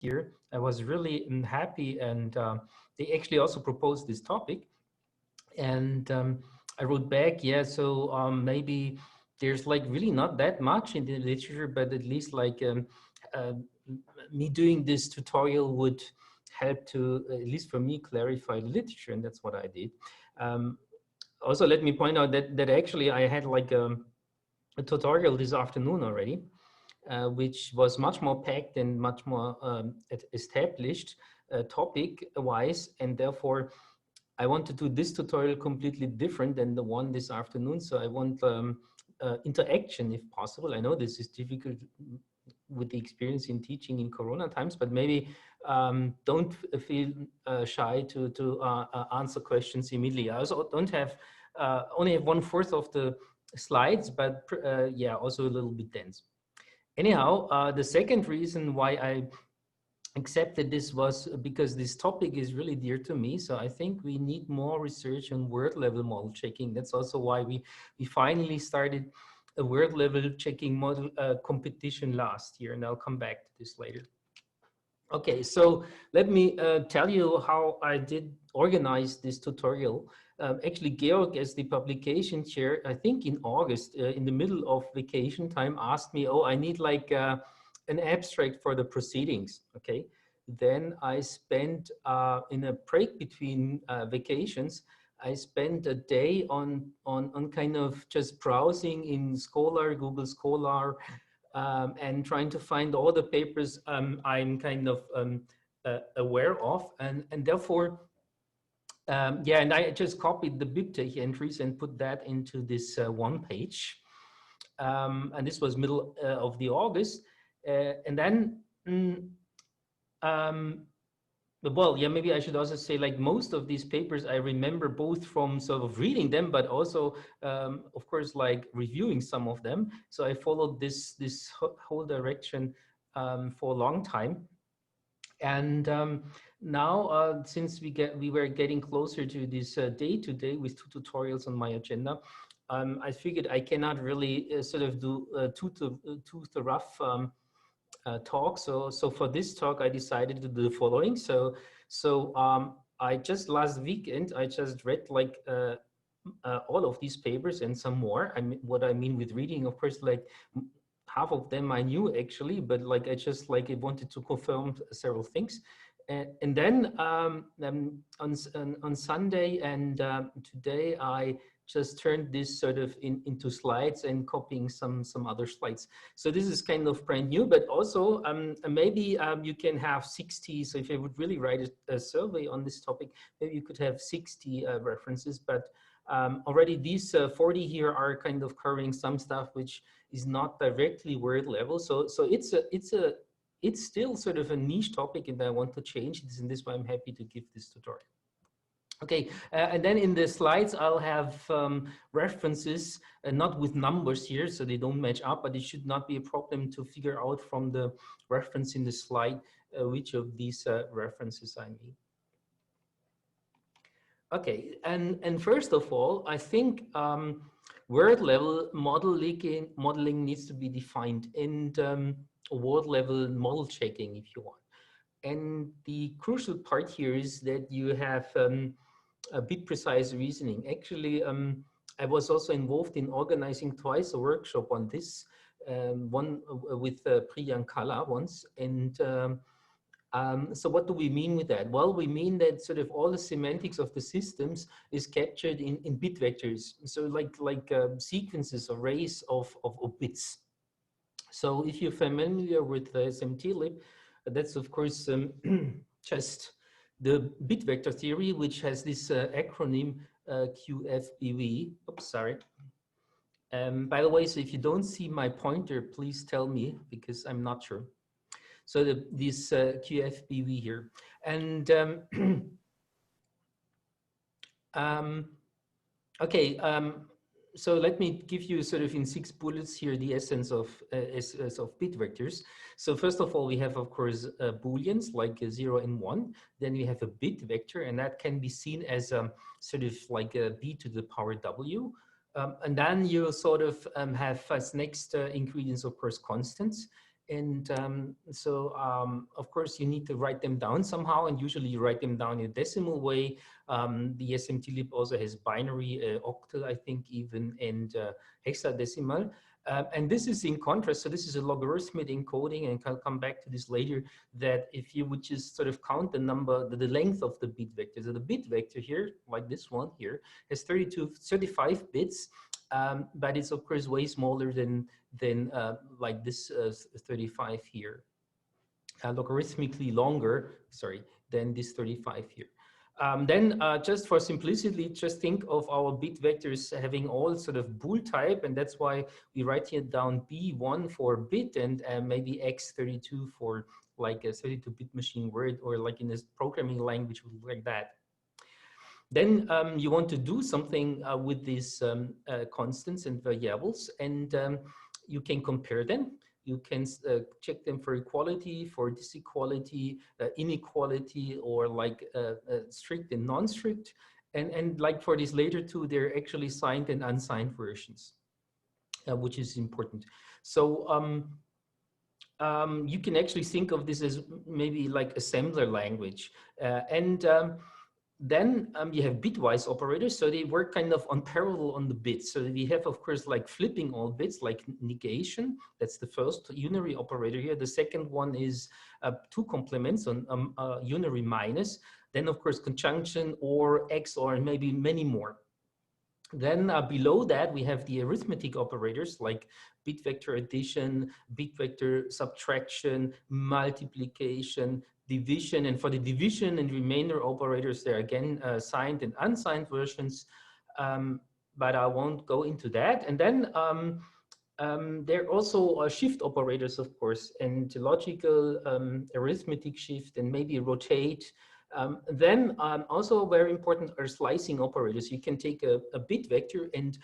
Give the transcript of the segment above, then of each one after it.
year. I was really happy, and they actually also proposed this topic. And I wrote back, yeah, so maybe there's like really not that much in the literature, but at least like uh, me doing this tutorial would help to, at least for me, clarify the literature, and that's what I did. Um, Also, let me point out that actually I had like a tutorial this afternoon already, which was much more packed and much more established topic-wise, and therefore I want to do this tutorial completely different than the one this afternoon. So I want interaction if possible. I know this is difficult with the experience in teaching in Corona times, but maybe don't feel shy to answer questions immediately. I also don't have only have 1/4 of the slides, but yeah, also a little bit dense. Anyhow, the second reason why I accepted this was because this topic is really dear to me. So I think we need more research on word level model checking. That's also why we finally started a word level checking model competition last year, and I'll come back to this later. Okay, so let me tell you how I did organize this tutorial. Actually, Georg, as the publication chair, I think in August, in the middle of vacation time, asked me, oh, I need like an abstract for the proceedings, okay? Then I spent, in a break between vacations, I spent a day on kind of just browsing in Scholar, Google Scholar, and trying to find all the papers I'm kind of aware of, and therefore, yeah, and I just copied the BibTeX entries and put that into this one page, and this was middle of the August, and then. Um, well, yeah, maybe I should also say like most of these papers I remember both from sort of reading them, but also, of course, like reviewing some of them. So I followed this whole direction for a long time. And now, since we were getting closer to this day to day with 2 tutorials on my agenda, I figured I cannot really sort of do tooth the rough talk. So for this talk, I decided to do the following. So I just last weekend, I just read like all of these papers and some more. I mean, what I mean with reading, of course, like half of them I knew actually, but like I just like I wanted to confirm several things. And then on Sunday and today, I just turned this sort of into slides and copying some other slides. So this is kind of brand new, but also maybe you can have 60. So if I would really write a survey on this topic, maybe you could have 60 references, but already these 40 here are kind of covering some stuff which is not directly word level. So it's still sort of a niche topic, and I want to change this, and this is why I'm happy to give this tutorial. Okay, and then in the slides, I'll have references, not with numbers here, so they don't match up, but it should not be a problem to figure out from the reference in the slide which of these references I mean. Okay, and first of all, I think word level modeling needs to be defined, and word level model checking if you want. And the crucial part here is that you have a bit precise reasoning. Actually, I was also involved in organizing twice a workshop on this, one with Priyankala once. And so what do we mean with that? Well, we mean that sort of all the semantics of the systems is captured in bit vectors. So like sequences, arrays of bits. So if you're familiar with SMTLib, that's of course just the bit vector theory, which has this acronym QFBV. Oops, sorry. By the way, so if you don't see my pointer, please tell me because I'm not sure. So this QFBV here. And okay, so let me give you sort of in 6 bullets here the essence of bit vectors. So first of all, we have, of course, booleans like 0 and 1. Then we have a bit vector, and that can be seen as sort of like a b to the power w. And then you sort of have as next ingredients, of course, constants. And of course, you need to write them down somehow, and usually you write them down in a decimal way. The SMT-lib also has binary, octal, I think even, and hexadecimal. And this is in contrast, so this is a logarithmic encoding, and I'll come back to this later, that if you would just sort of count the number, the length of the bit vector. So the bit vector here, like this one here, has 35 bits, but it's of course way smaller than like this 35 here, logarithmically longer, sorry, than this 35 here. Then just for simplicity, just think of our bit vectors having all sort of bool type, and that's why we write here down B1 for bit, and maybe X32 for like a 32-bit machine word, or like in a programming language like that. Then you want to do something with these constants and variables, and you can compare them. You can check them for equality, for disequality, inequality, or like strict and non-strict. And like for these later two, they're actually signed and unsigned versions, which is important. So you can actually think of this as maybe like assembler language. Then you have bitwise operators, so they work kind of on parallel on the bits. So we have, of course, like flipping all bits, like negation. That's the first unary operator here. The second one is two complements on unary minus. Then, of course, conjunction or XOR, and maybe many more. Then below that, we have the arithmetic operators like bit vector addition, bit vector subtraction, multiplication, division. And for the division and remainder operators, there are again signed and unsigned versions, but I won't go into that. And then there are also shift operators, of course, and logical arithmetic shift, and maybe rotate. Then also very important are slicing operators. You can take a bit vector and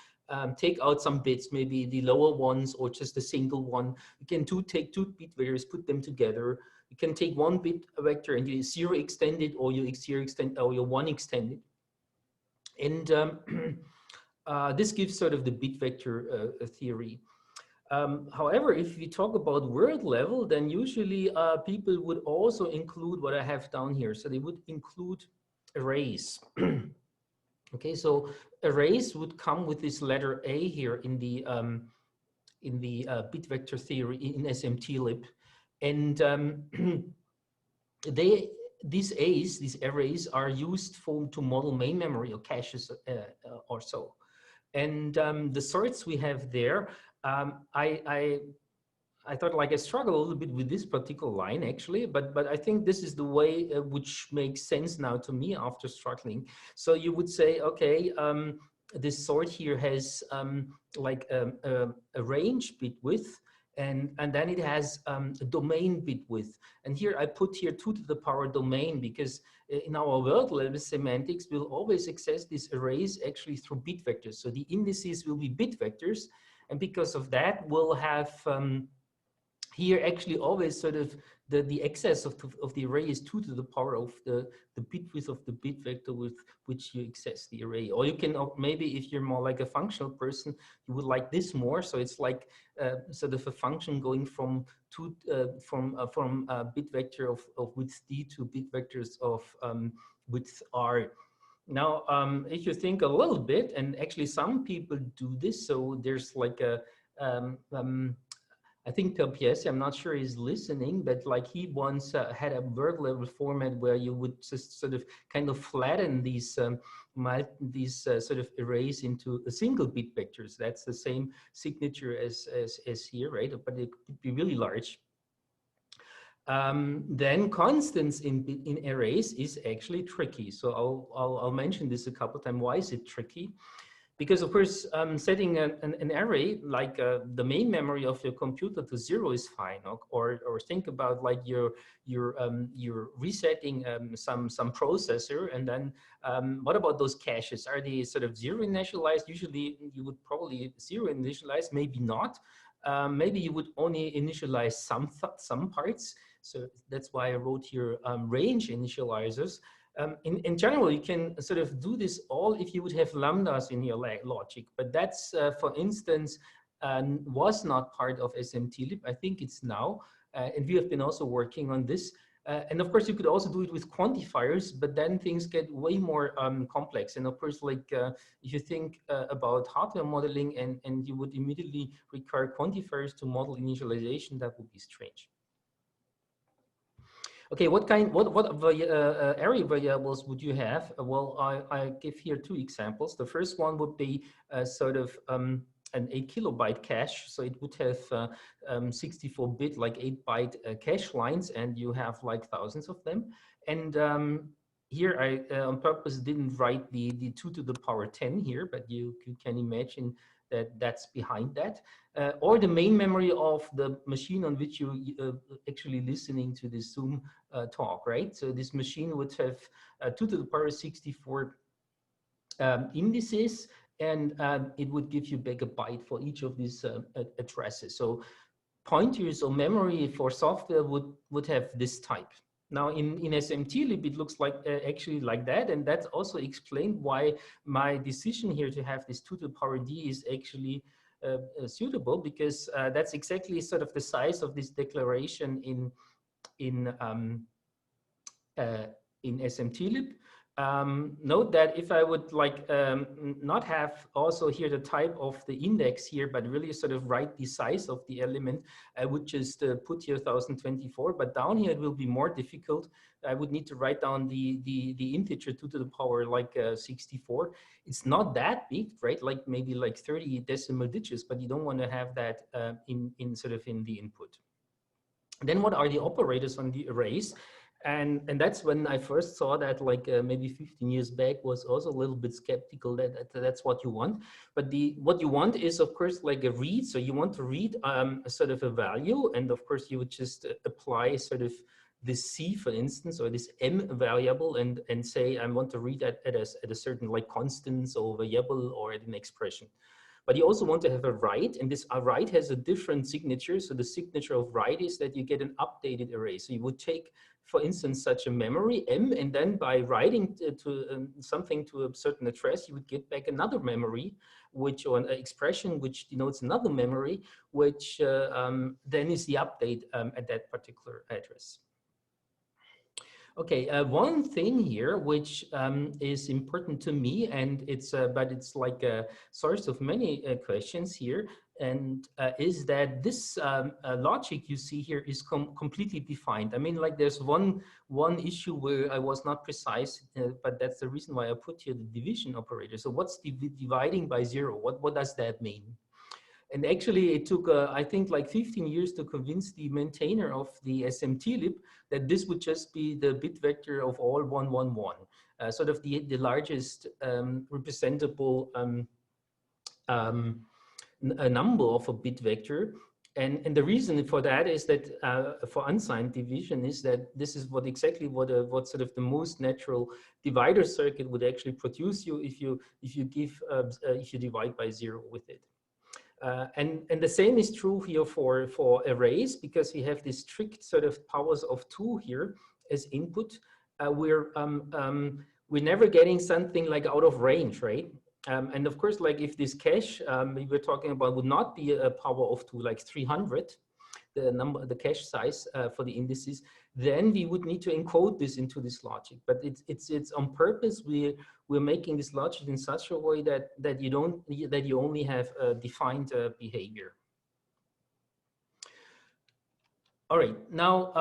take out some bits, maybe the lower ones or just a single one. You can take two bit vectors, put them together. You can take one bit vector and you zero extend it, or you zero extend, or you one extend it. And this gives sort of the bit vector theory. However, if we talk about word level, then usually people would also include what I have down here. So they would include arrays. Okay, so arrays would come with this letter A here in the bit vector theory in SMT-lib, and these arrays are used to model main memory or caches or so. And the sorts we have there, I thought like I struggle a little bit with this particular line actually, but I think this is the way which makes sense now to me after struggling. So you would say, okay, this sort here has like a range bit width, and then it has a domain bit width. And here I put here 2 to the power domain, because in our word level semantics, we'll always access these arrays actually through bit vectors. So the indices will be bit vectors. And because of that, we'll have here actually always sort of the excess of the array is 2 to the power of the bit width of the bit vector with which you access the array. Or you can, maybe if you're more like a functional person, you would like this more. So it's like sort of a function going from bit vector of width d to bit vectors of width r. Now, if you think a little bit, and actually some people do this, so there's like a, I think Piesi, I'm not sure he's listening, but like he once had a word level format where you would just sort of kind of flatten these sort of arrays into a single bit vectors. That's the same signature as here, right? But it could be really large. Then constants in arrays is actually tricky. So I'll mention this a couple of times. Why is it tricky? Because of course, setting an array like the main memory of your computer to 0 is fine, or think about like you're resetting some processor, and then what about those caches? Are they sort of 0 initialized? Usually, you would probably 0 initialize, maybe not. Maybe you would only initialize some parts. So that's why I wrote here range initializers. In general, you can sort of do this all if you would have lambdas in your logic, but that's, for instance, was not part of SMT-lib. I think it's now. And we have been also working on this. And of course, you could also do it with quantifiers, but then things get way more complex. And of course, like if you think about hardware modeling and you would immediately require quantifiers to model initialization, that would be strange. Okay, what array variables would you have? Well, I give here two examples. The first one would be sort of an 8 kilobyte cache. So it would have 64-bit, like 8-byte cache lines, and you have like thousands of them. And here I on purpose didn't write the 2 to the power 10 here, but you can imagine that that's behind that. Or the main memory of the machine on which you actually listening to this Zoom talk, right? So this machine would have 2 to the power 64 indices, and it would give you back a byte for each of these addresses. So pointers or memory for software would have this type. Now in SMTlib, it looks like actually like that, and that's also explained why my decision here to have this 2 to the power d is actually suitable, because that's exactly sort of the size of this declaration in SMTlib. Note that if I would like not have also here the type of the index here, but really sort of write the size of the element, I would just put here 1024, but down here it will be more difficult. I would need to write down the integer 2 to the power like 64. It's not that big, right? Like maybe like 30 decimal digits, but you don't want to have that in sort of in the input. Then what are the operators on the arrays? And that's when I first saw that, like maybe 15 years back, was also a little bit skeptical that that's what you want. But what you want is, of course, like a read. So you want to read a sort of a value, and of course you would just apply sort of this C, for instance, or this M variable, and say I want to read that at a certain like constants or variable or at an expression. But you also want to have a write, and this write has a different signature. So the signature of write is that you get an updated array. So you would take, for instance, such a memory M, and then by writing to something to a certain address, you would get back another memory, which, or an expression which denotes another memory, which then is the update at that particular address. Okay, one thing here which is important to me, and it's but it's like a source of many questions here, and is that this logic you see here is completely defined. I mean, like there's one issue where I was not precise, but that's the reason why I put here the division operator. So what's dividing by 0? What does that mean? And actually, it took, I think, like 15 years to convince the maintainer of the SMTlib that this would just be the bit vector of all 111, sort of the largest representable number of a bit vector. And the reason for that is that for unsigned division is that this is what exactly what sort of the most natural divider circuit would actually produce you if you divide by 0 with it. And the same is true here for arrays, because we have this strict sort of powers of 2 here as input. We're never getting something like out of range, right? And of course, like if this cache we were talking about would not be a power of 2, like 300, the cache size for the indices, then we would need to encode this into this logic. But it's on purpose. We're making this logic in such a way that you only have defined behavior. All right, now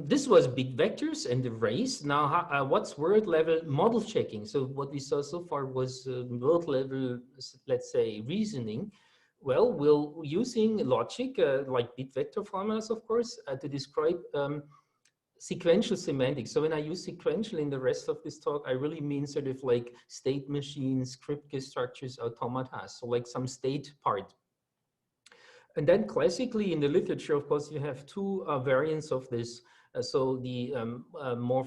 this was bit vectors and arrays. Now, what's word level model checking? So what we saw so far was word level, let's say, reasoning. Well, we're using logic like bit vector formulas, of course, to describe sequential semantics. So when I use sequential in the rest of this talk, I really mean sort of like state machines, Kripke structures, automata. So like some state part. And then classically in the literature, of course, you have two variants of this. So the more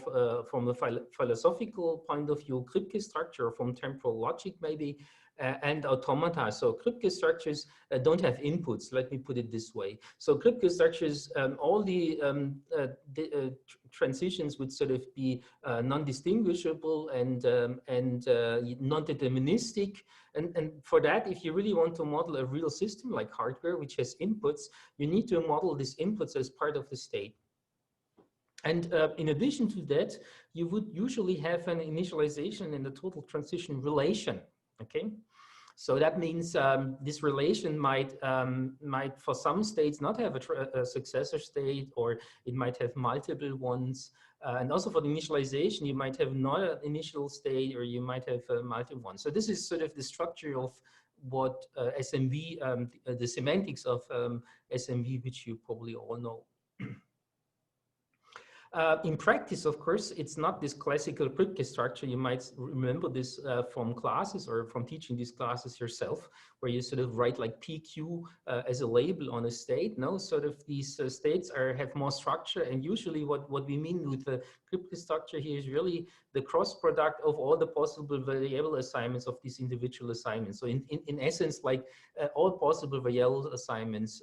from the philosophical point of view, Kripke structure, from temporal logic maybe, and automata. So Kripke structures don't have inputs, let me put it this way. So Kripke structures, all the transitions would sort of be non-distinguishable and non-deterministic. And for that, if you really want to model a real system like hardware, which has inputs, you need to model these inputs as part of the state. And in addition to that, you would usually have an initialization and a total transition relation, okay? So that means this relation might for some states not have a successor state, or it might have multiple ones. And also for the initialization, you might have not an initial state, or you might have multiple ones. So this is sort of the structure of what SMV, the semantics of SMV, which you probably all know. In practice, of course, it's not this classical Kripke structure. You might remember this from classes or from teaching these classes yourself, where you sort of write like PQ as a label on a state. No, sort of these states have more structure, and usually what we mean with the Kripke structure here is really the cross product of all the possible variable assignments of these individual assignments. So in essence, like all possible variable assignments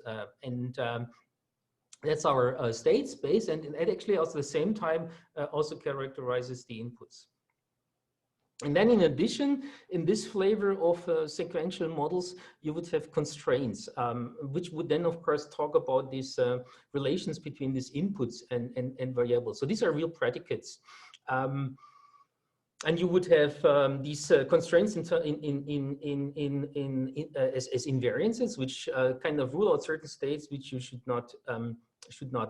that's our state space, and it actually also at the same time also characterizes the inputs. And then in addition, in this flavor of sequential models, you would have constraints, which would then of course talk about these relations between these inputs and variables. So these are real predicates. And you would have these constraints as invariances, which kind of rule out certain states which you should not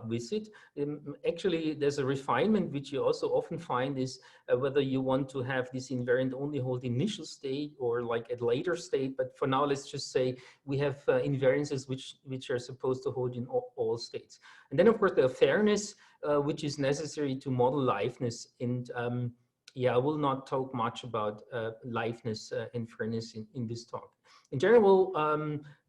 visit. Actually, there's a refinement which you also often find is whether you want to have this invariant only hold initial state or like at later state. But for now, let's just say we have invariances which are supposed to hold in all states. And then, of course, the fairness, which is necessary to model liveness. And yeah, I will not talk much about liveness and fairness in this talk. In general,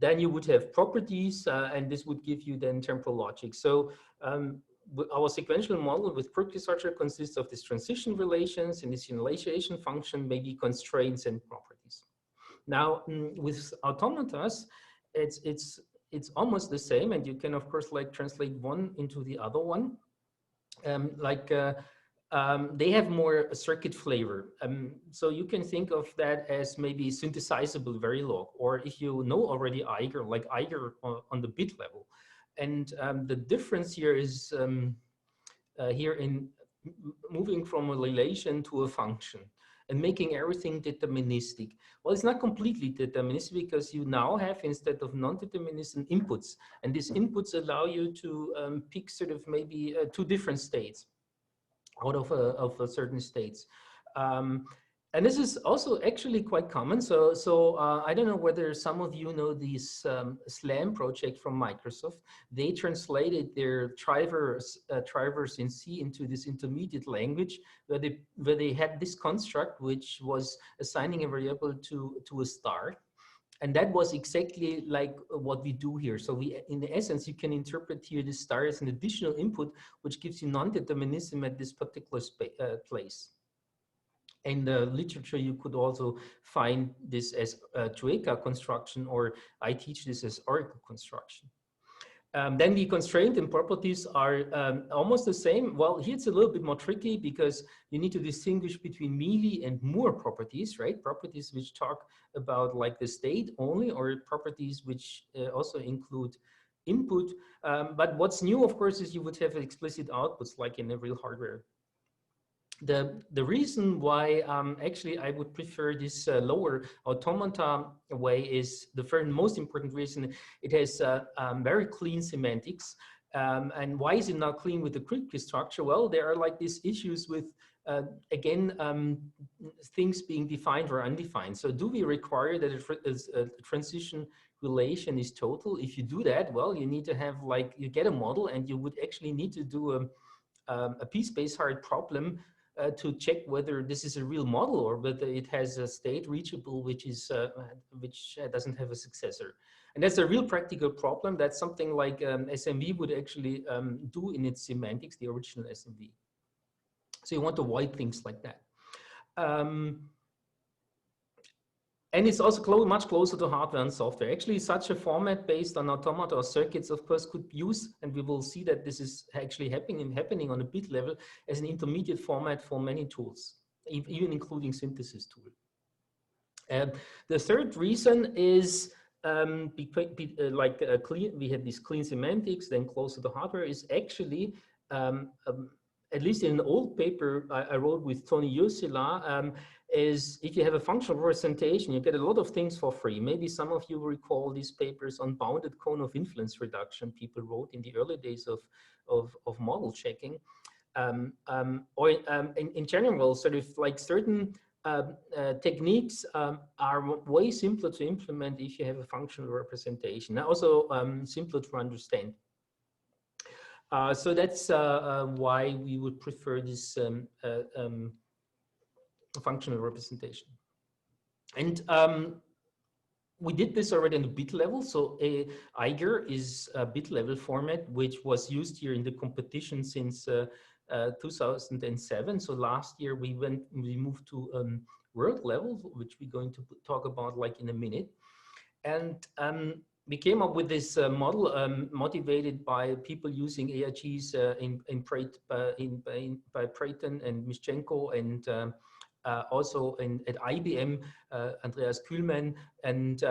then you would have properties, and this would give you then temporal logic. So our sequential model with Kripke structure consists of these transition relations, initialization function, maybe constraints and properties. Now, with automatas, it's almost the same, and you can of course like translate one into the other one. They have more circuit flavor. So you can think of that as maybe synthesizable Verilog, or if you know already AIGER, like AIGER on the bit level. And the difference here is here in moving from a relation to a function and making everything deterministic. Well, it's not completely deterministic because you now have, instead of non-deterministic, inputs. And these inputs allow you to pick sort of maybe two different states out of a certain states. And this is also actually quite common. So I don't know whether some of you know this SLAM project from Microsoft. They translated their drivers in C into this intermediate language where they had this construct which was assigning a variable to a star. And that was exactly like what we do here. So in essence, you can interpret here the star as an additional input, which gives you non-determinism at this particular place. In the literature, you could also find this as a Troika construction, or I teach this as Oracle construction. Then the constraint and properties are almost the same. Well, here it's a little bit more tricky because you need to distinguish between Mealy and Moore properties, right? Properties which talk about like the state only, or properties which also include input. But what's new, of course, is you would have explicit outputs like in a real hardware. The reason why actually I would prefer this lower automata way is the first most important reason. It has very clean semantics. And why is it not clean with the Kripke structure? Well, there are like these issues with, again, things being defined or undefined. So do we require that a transition relation is total? If you do that, well, you need to have like, you get a model and you would actually need to do a p-space hard problem to check whether this is a real model or whether it has a state reachable which doesn't have a successor. And that's a real practical problem. That's something like SMV would actually do in its semantics, the original SMV. So you want to avoid things like that. And it's also much closer to hardware and software. Actually, such a format based on automata or circuits, of course, could use, and we will see that this is actually happening on a bit level as an intermediate format for many tools, even including synthesis tool. The third reason is we had this clean semantics, then closer to hardware, is actually um, um, at least in an old paper I wrote with Tony Ursula, is if you have a functional representation, you get a lot of things for free. Maybe some of you recall these papers on bounded cone of influence reduction people wrote in the early days of model checking. In general, sort of like certain techniques are way simpler to implement if you have a functional representation, and also simpler to understand. So that's why we would prefer this functional representation. And we did this already on the bit level. So AIGER is a bit level format, which was used here in the competition since 2007. So last year we moved to world level, which we're going to talk about like in a minute. And we came up with this model motivated by people using AIGs by Preyton and Mischenko, and also at IBM, Andreas Kühlmann, and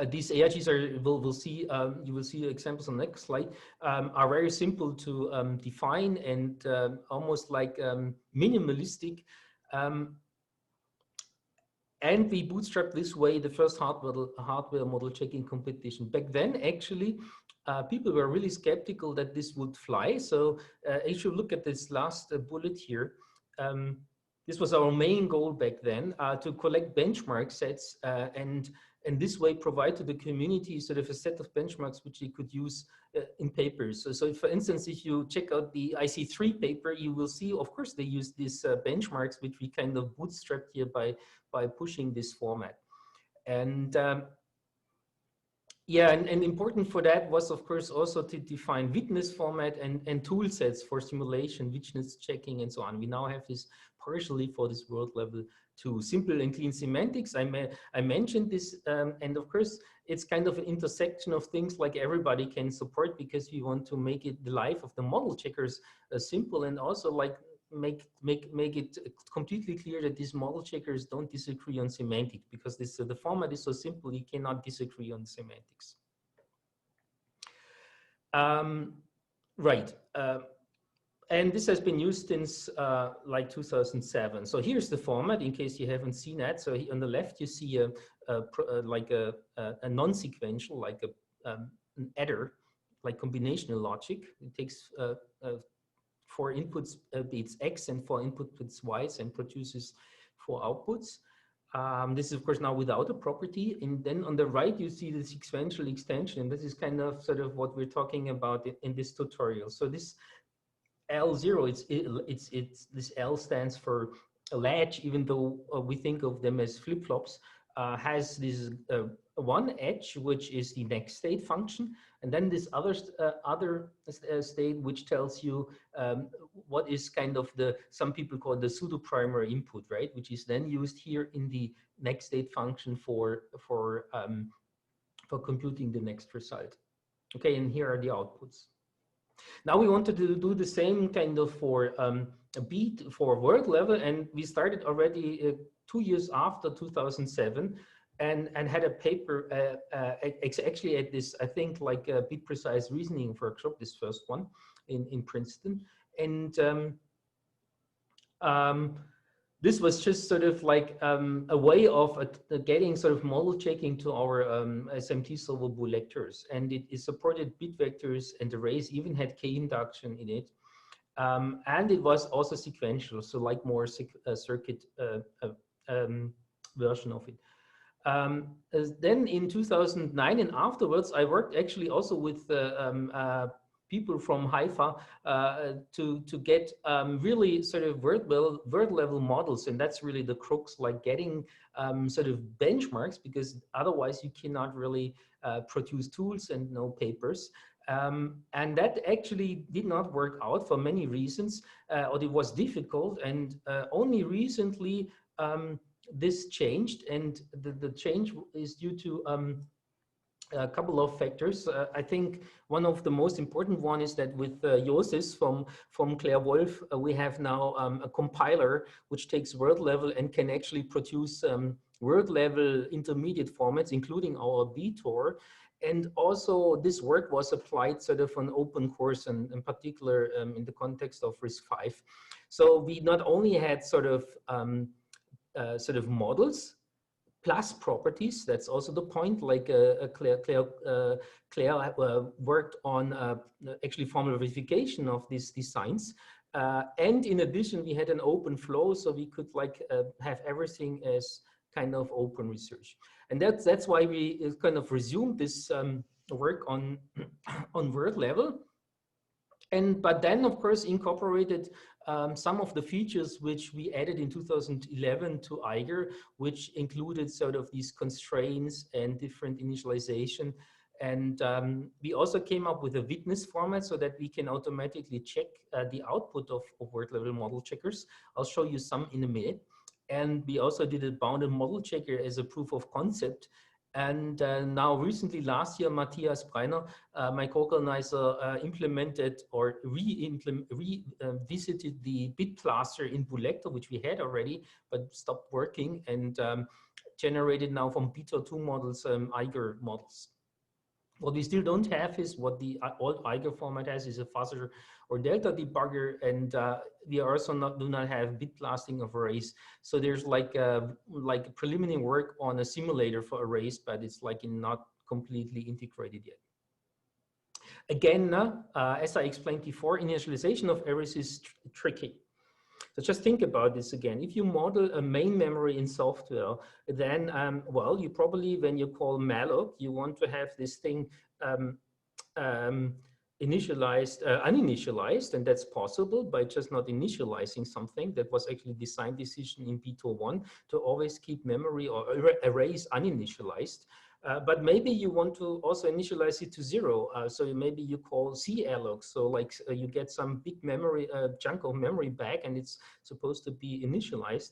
these AIGs are, we'll see, you will see examples on the next slide, are very simple to define and almost like minimalistic. And we bootstrapped this way the first hardware model checking competition. Back then, actually, people were really skeptical that this would fly. So if you look at this last bullet here, this was our main goal back then, to collect benchmark sets and this way provide to the community sort of a set of benchmarks which you could use in papers. So for instance, if you check out the IC3 paper, you will see, of course, they use these benchmarks, which we kind of bootstrapped here by pushing this format. And yeah, and important for that was, of course, also to define witness format and tool sets for simulation, witness checking, and so on. We now have this partially for this world level too. Simple and clean semantics, I mentioned this, and of course, it's kind of an intersection of things like everybody can support, because we want to make it the life of the model checkers simple, and also like make it completely clear that these model checkers don't disagree on semantics, because this the format is so simple you cannot disagree on semantics. Right. And this has been used since like 2007. So here's the format in case you haven't seen that. So on the left you see a non-sequential, like an adder, like combinational logic. It takes 4 inputs bits X and 4 inputs Y and produces 4 outputs. This is of course now without a property. And then on the right, you see the sequential extension. This is kind of sort of what we're talking about in this tutorial. So this L0, this L stands for a latch, even though we think of them as flip-flops, has this one edge, which is the next state function, and then this other state, which tells you what is kind of some people call the pseudo primary input, right? Which is then used here in the next state function for computing the next result. Okay, and here are the outputs. Now we wanted to do the same kind of for a beat for world level, and we started already 2 years after 2007, and had a paper actually at this, I think, like a bit precise reasoning workshop, this first one in Princeton, and this was just sort of like a way of getting sort of model checking to our SMT solvable lectures, and it supported bit vectors and arrays, even had k-induction in it, and it was also sequential, so like more circuit version of it. Then in 2009 and afterwards, I worked actually also with people from Haifa to get really sort of word level models, and that's really the crux, like getting sort of benchmarks, because otherwise you cannot really produce tools and no papers. And that actually did not work out for many reasons, or it was difficult, and only recently this changed, and the change is due to a couple of factors. I think one of the most important one is that with Yosis from Claire Wolf, we have now a compiler which takes word level and can actually produce word level intermediate formats, including our BTOR. And also this work was applied sort of on open course, and in particular in the context of RISC-V. So we not only had sort of models plus properties. That's also the point. Like Claire worked on actually formal verification of these designs. And in addition, we had an open flow, so we could like have everything as kind of open research. And that's why we kind of resumed this work on on word level. But then, of course, incorporated some of the features which we added in 2011 to AIGER, which included sort of these constraints and different initialization. And we also came up with a witness format so that we can automatically check the output of word level model checkers. I'll show you some in a minute. And we also did a bounded model checker as a proof of concept. And now recently, last year, Matthias Breiner, my co-organizer, implemented or revisited the bit cluster in Bulecto, which we had already, but stopped working, and generated now from BTOR2 models, AIGER models. What we still don't have is what the old AIGER format has, is a fuzzer or delta debugger, and we also do not have bit blasting of arrays. So there's like preliminary work on a simulator for arrays, but it's like not completely integrated yet. Again, as I explained before, initialization of arrays is tricky. So just think about this again. If you model a main memory in software, then, well, you probably, when you call malloc, you want to have this thing uninitialized, and that's possible by just not initializing something. That was actually design decision in BTOR1 to always keep memory or arrays uninitialized. But maybe you want to also initialize it to 0. So maybe you call calloc. So like you get some big memory, chunk of memory back, and it's supposed to be initialized.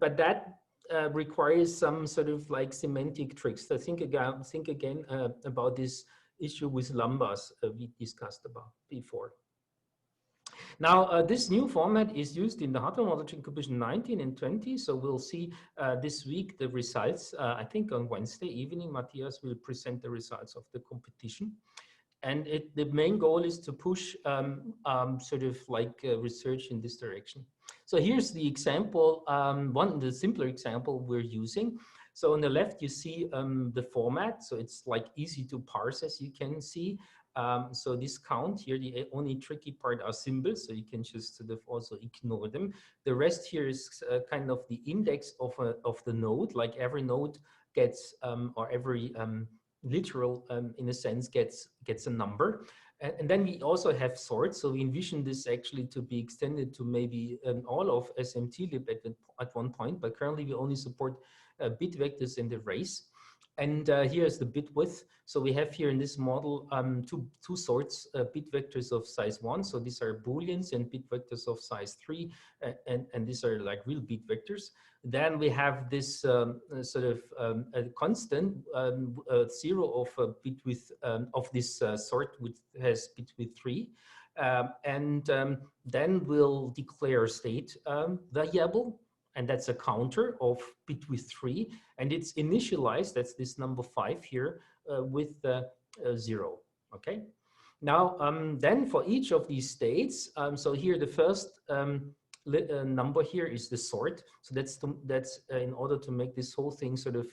But that requires some sort of like semantic tricks. So think again about this issue with lambdas we discussed about before. Now, this new format is used in the hardware model competition 19 and 20. So we'll see this week the results. I think on Wednesday evening, Matthias will present the results of the competition. And the main goal is to push sort of like research in this direction. So here's the example, the simpler example we're using. So on the left, you see the format. So it's like easy to parse, as you can see. So this count here, the only tricky part are symbols, so you can just sort of also ignore them. The rest here is kind of the index of the node, like every node gets, or every literal, in a sense, gets a number. And then we also have sorts, so we envision this actually to be extended to maybe all of SMTlib at one point, but currently we only support bit vectors and arrays. And here's the bit width. So we have here in this model two sorts, bit vectors of size 1. So these are Booleans, and bit vectors of size 3. And these are like real bit vectors. Then we have this sort of a constant 0 of a bit width of this sort, which has bit width 3. Then we'll declare a state variable. And that's a counter of bit width 3, and it's initialized, that's this number 5 here, with 0, okay? Now, then for each of these states, so here the first number here is the sort, so that's in order to make this whole thing sort of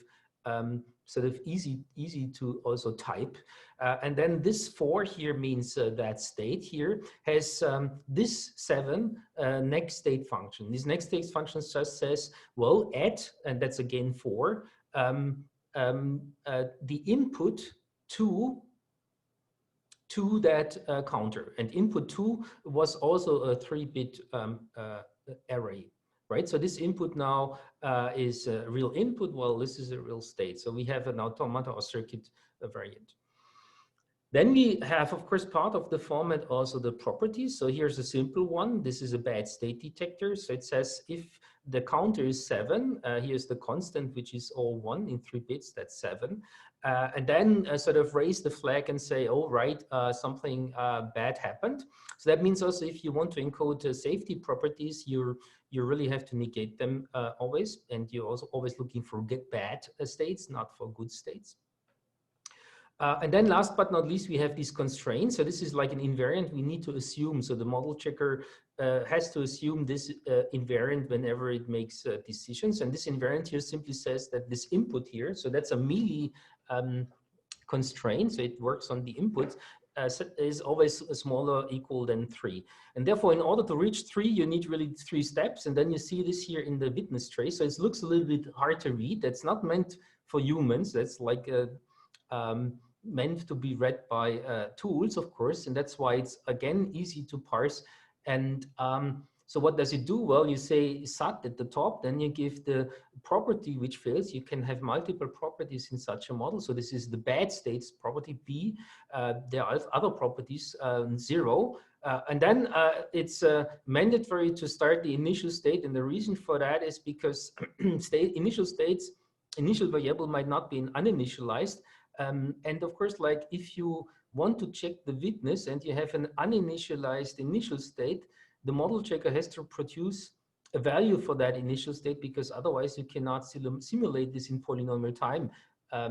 easy to also type. And then this 4 here means that state here has this 7 next state function. This next state function just says, well, add, and that's again 4, the input to that counter. And input 2 was also a 3-bit array. Right, so this input now is a real input, while this is a real state. So we have an automata or circuit variant. Then we have, of course, part of the format also the properties. So here's a simple one. This is a bad state detector. So it says if the counter is 7. Here's the constant, which is all 1 in 3 bits, that's 7. And then sort of raise the flag and say, oh, right, something bad happened. So that means also if you want to encode safety properties, you really have to negate them always. And you're also always looking for bad states, not for good states. And then last but not least, we have these constraints. So this is like an invariant we need to assume. So the model checker has to assume this invariant whenever it makes decisions. And this invariant here simply says that this input here, so that's a mealy constraint, so it works on the input, is always smaller or equal than 3. And therefore, in order to reach 3, you need really 3 steps. And then you see this here in the witness trace. So it looks a little bit hard to read. That's not meant for humans. That's like meant to be read by tools, of course, and that's why it's again easy to parse. And so what does it do? Well, you say sat at the top, then you give the property which fails. You can have multiple properties in such a model. So this is the bad states property B. There are other properties, 0. And then it's mandatory to start the initial state. And the reason for that is because initial variable might not be uninitialized. And of course, like if you want to check the witness and you have an uninitialized initial state, the model checker has to produce a value for that initial state, because otherwise you cannot simulate this in polynomial time.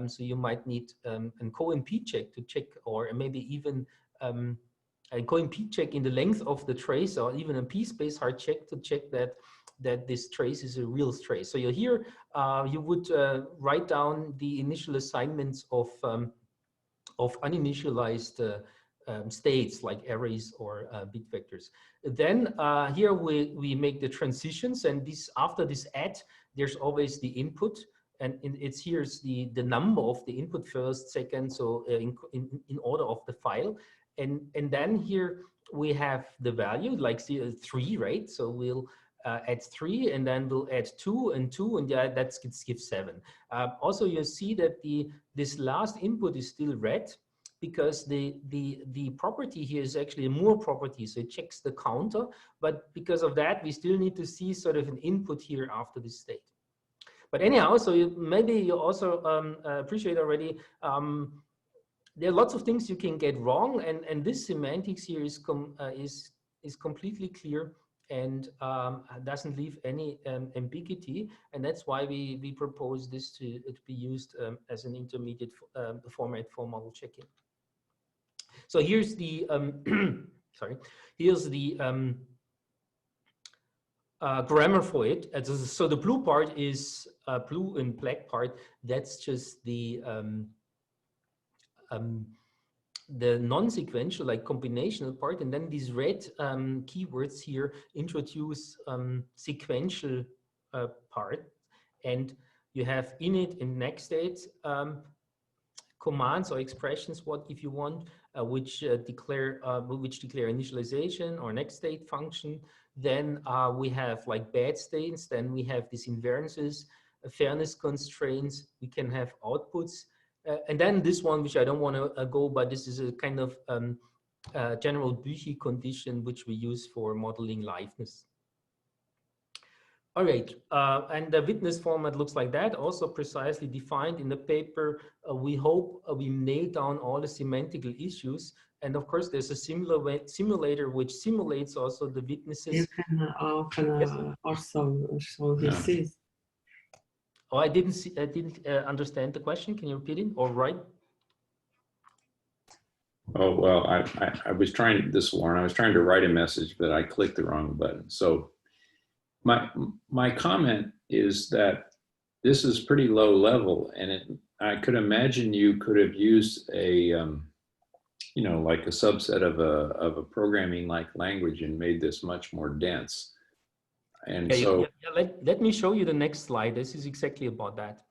So you might need a co-impede check to check, or maybe even a co-impede check in the length of the trace, or even a p-space hard check to check that this trace is a real trace. So here you would write down the initial assignments of uninitialized states like arrays or bit vectors. Then here we make the transitions, and after this add, there's always the input, and here's the number of the input, first, second, so in order of the file, and then here we have the value like 3, right? So we'll add 3, and then we'll add 2 and 2, and yeah, that gives 7. Also, you see that this last input is still red, because the property here is actually a Moore property, so it checks the counter. But because of that, we still need to see sort of an input here after this state. But anyhow, so maybe you also appreciate already, there are lots of things you can get wrong, and this semantics here is completely clear and doesn't leave any ambiguity, and that's why we propose this to be used as an intermediate format for model checking. So here's the sorry, here's the grammar for it. So the blue part is blue and black part. That's just the non-sequential, like combinational part, and then these red keywords here introduce sequential part, and you have init and next state commands or expressions, what if you want, which declare initialization or next state function. Then we have like bad states. Then we have these invariances, fairness constraints. We can have outputs. And then this one, which I don't want to go, but this is a kind of general Büchi condition, which we use for modeling liveness. All right, and the witness format looks like that, also precisely defined in the paper. We hope we nail down all the semantical issues. And of course, there's a simulator which simulates also the witnesses. You can also show this. Oh, I didn't understand the question. Can you repeat it? All right. Oh, well, I was trying this, Warren. I was trying to write a message, but I clicked the wrong button. So my comment is that this is pretty low level, and I could imagine you could have used a you know, like a subset of a programming like language and made this much more dense. And okay, so let me show you the next slide. This is exactly about that.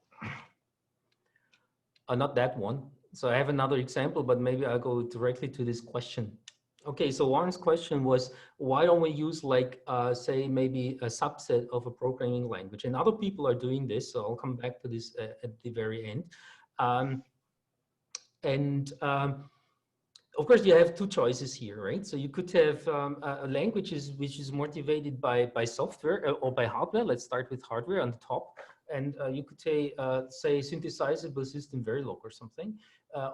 Not that one. So I have another example, but maybe I'll go directly to this question. Okay, so Warren's question was, why don't we use like, say, maybe a subset of a programming language? And other people are doing this, so I'll come back to this at the very end. of course, you have two choices here, right? So you could have a language which is motivated by software or by hardware. Let's start with hardware on the top. And you could say synthesizable system Verilog or something.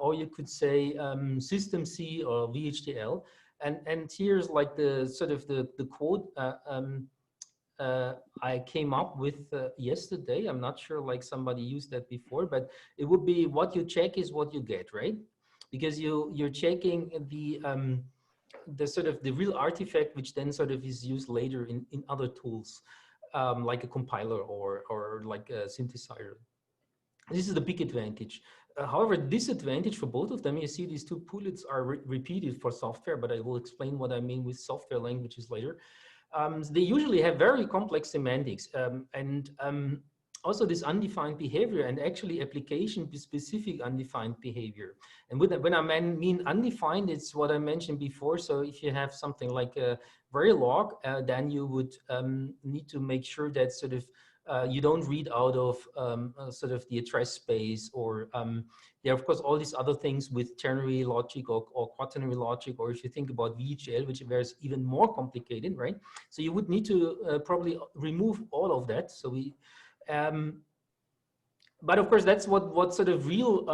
Or you could say system C or VHDL. And here's like the sort of the quote I came up with yesterday. I'm not sure like somebody used that before, but it would be what you check is what you get, right? Because you're checking the sort of the real artifact, which then sort of is used later in other tools, like a compiler or like a synthesizer. This is the big advantage. However, disadvantage for both of them, you see these two bullets are repeated for software, but I will explain what I mean with software languages later. They usually have very complex semantics and also this undefined behavior and actually application-specific undefined behavior. And when I mean undefined, it's what I mentioned before. So if you have something like a Verilog, then you would need to make sure that sort of you don't read out of sort of the address space, or there are of course all these other things with ternary logic or quaternary logic, or if you think about VHL, which is even more complicated, right? So you would need to probably remove all of that. So we, but of course that's what sort of real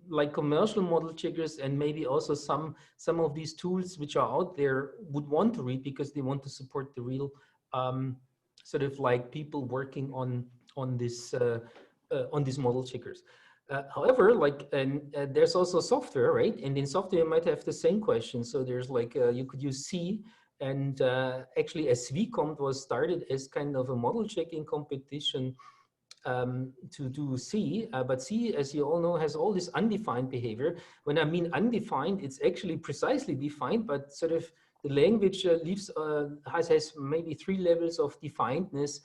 like commercial model checkers and maybe also some of these tools which are out there would want to read, because they want to support the real sort of like people working on this on these model checkers. However, like there's also software, right? And in software you might have the same question. So there's like you could use C, and actually SVComp was started as kind of a model checking competition to do C, but C, as you all know, has all this undefined behavior. When I mean undefined, it's actually precisely defined, but sort of the language has maybe 3 levels of definedness.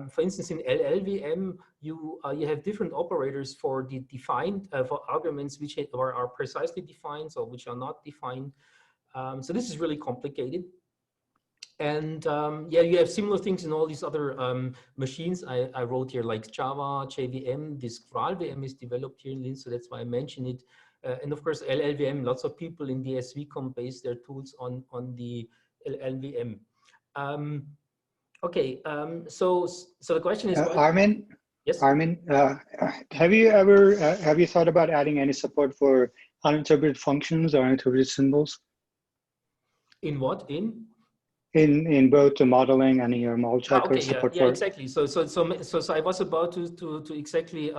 For instance, in LLVM, you have different operators for the defined for arguments which are precisely defined or which are not defined. So this is really complicated. And yeah, you have similar things in all these other machines. I wrote here like Java, JVM, this GraalVM is developed here in Linz, so that's why I mentioned it. And of course, LLVM, lots of people in the SVComp base their tools on the LLVM. Okay, so the question is, Armin, yes? Armin, have you thought about adding any support for uninterpreted functions or uninterpreted symbols? In what? In both the modeling and in your model checker okay, support yeah, for exactly. So I was about to exactly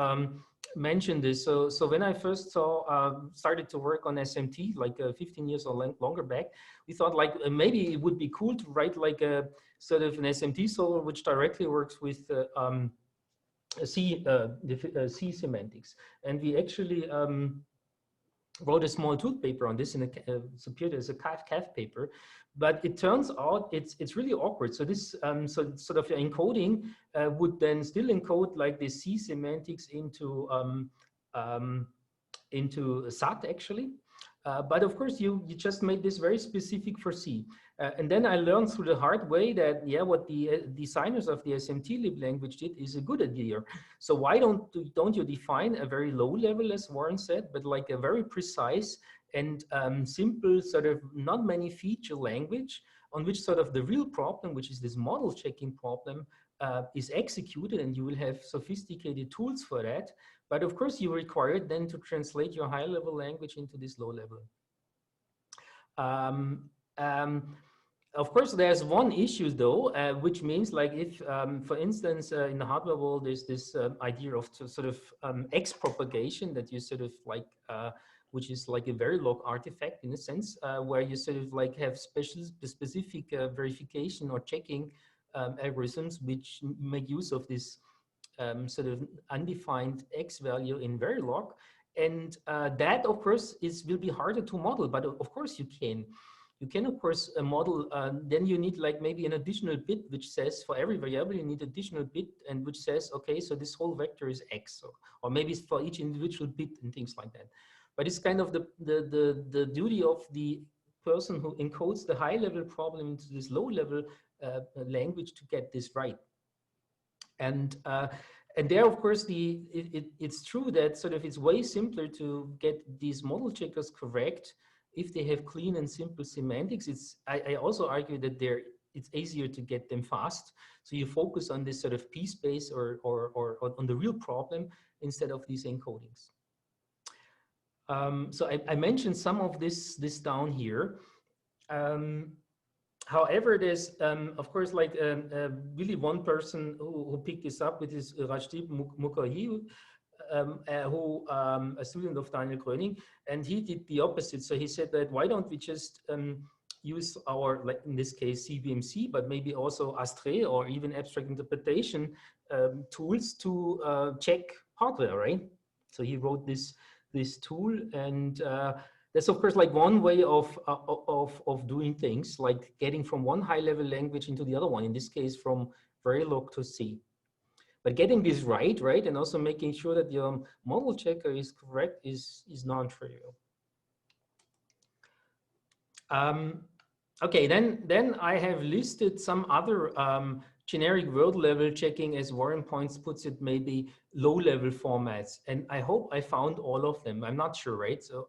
mention this. So when I first started to work on SMT, like 15 years or longer back, we thought like maybe it would be cool to write like a sort of an SMT solver which directly works with C semantics, and we actually wrote a small tool paper on this, and it appeared as a CAF paper, but it turns out it's really awkward. So this so sort of encoding would then still encode like the C semantics into SAT actually. But of course, you just made this very specific for C. And then I learned through the hard way that, yeah, what the designers of the SMT-lib language did is a good idea. So why don't you define a very low level, as Warren said, but like a very precise and simple sort of not many feature language on which sort of the real problem, which is this model checking problem, is executed, and you will have sophisticated tools for that. But of course, you require then to translate your high-level language into this low-level. Of course, there's one issue though, which means like if, for instance, in the hardware world, there's this idea of sort of X propagation that you sort of like, which is like a Verilog artifact in a sense, where you sort of like have specific verification or checking algorithms which make use of this sort of undefined X value in Verilog. And that, of course, will be harder to model, but of course you can. You can, of course, model, then you need like maybe an additional bit, which says for every variable, you need additional bit, and which says, okay, so this whole vector is X, or maybe it's for each individual bit and things like that. But it's kind of the duty of the person who encodes the high level problem into this low level language to get this right. And there, of course, it's true that sort of it's way simpler to get these model checkers correct if they have clean and simple semantics, I also argue that it's easier to get them fast. So you focus on this sort of P space or on the real problem instead of these encodings. So I mentioned some of this down here. However, there's of course like really one person who picked this up, with his Rajdeep Mukherjee, a student of Daniel Gröning, and he did the opposite. So he said that why don't we just use our, like in this case, CBMC, but maybe also Astray or even abstract interpretation tools to check hardware, right? So he wrote this tool, and that's of course like one way of doing things, like getting from one high-level language into the other one. In this case, from Verilog to C. But getting this right, and also making sure that your model checker is correct is non-trivial. Okay, then I have listed some other generic word level checking, as Warren puts it, maybe low-level formats. And I hope I found all of them. I'm not sure, right? So,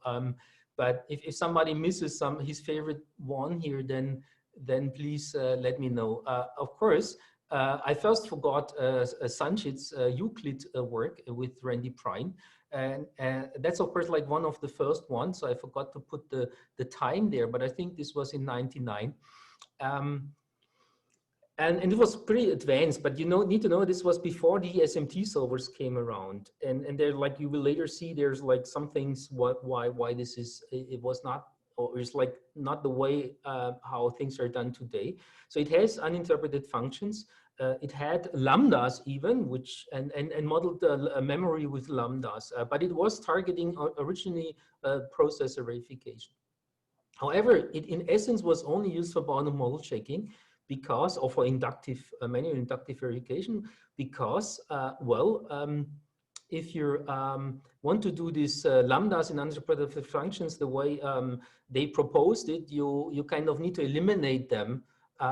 but if somebody misses his favorite one here, then please let me know. Of course, I first forgot Sanchit's Euclid work with Randy Prine. And that's of course like one of the first ones. So I forgot to put the time there, but I think this was in '99. And it was pretty advanced, but you need to know this was before the SMT solvers came around. And there, like you will later see, there's like some things why this is, it was not, or it's like not the way how things are done today. So it has uninterpreted functions. It had lambdas even, which and modeled a memory with lambdas, but it was targeting originally processor verification. However, it in essence was only used for bounded model checking, because, or for inductive manual inductive verification, because if you want to do these lambdas in uninterpreted functions the way they proposed it, you kind of need to eliminate them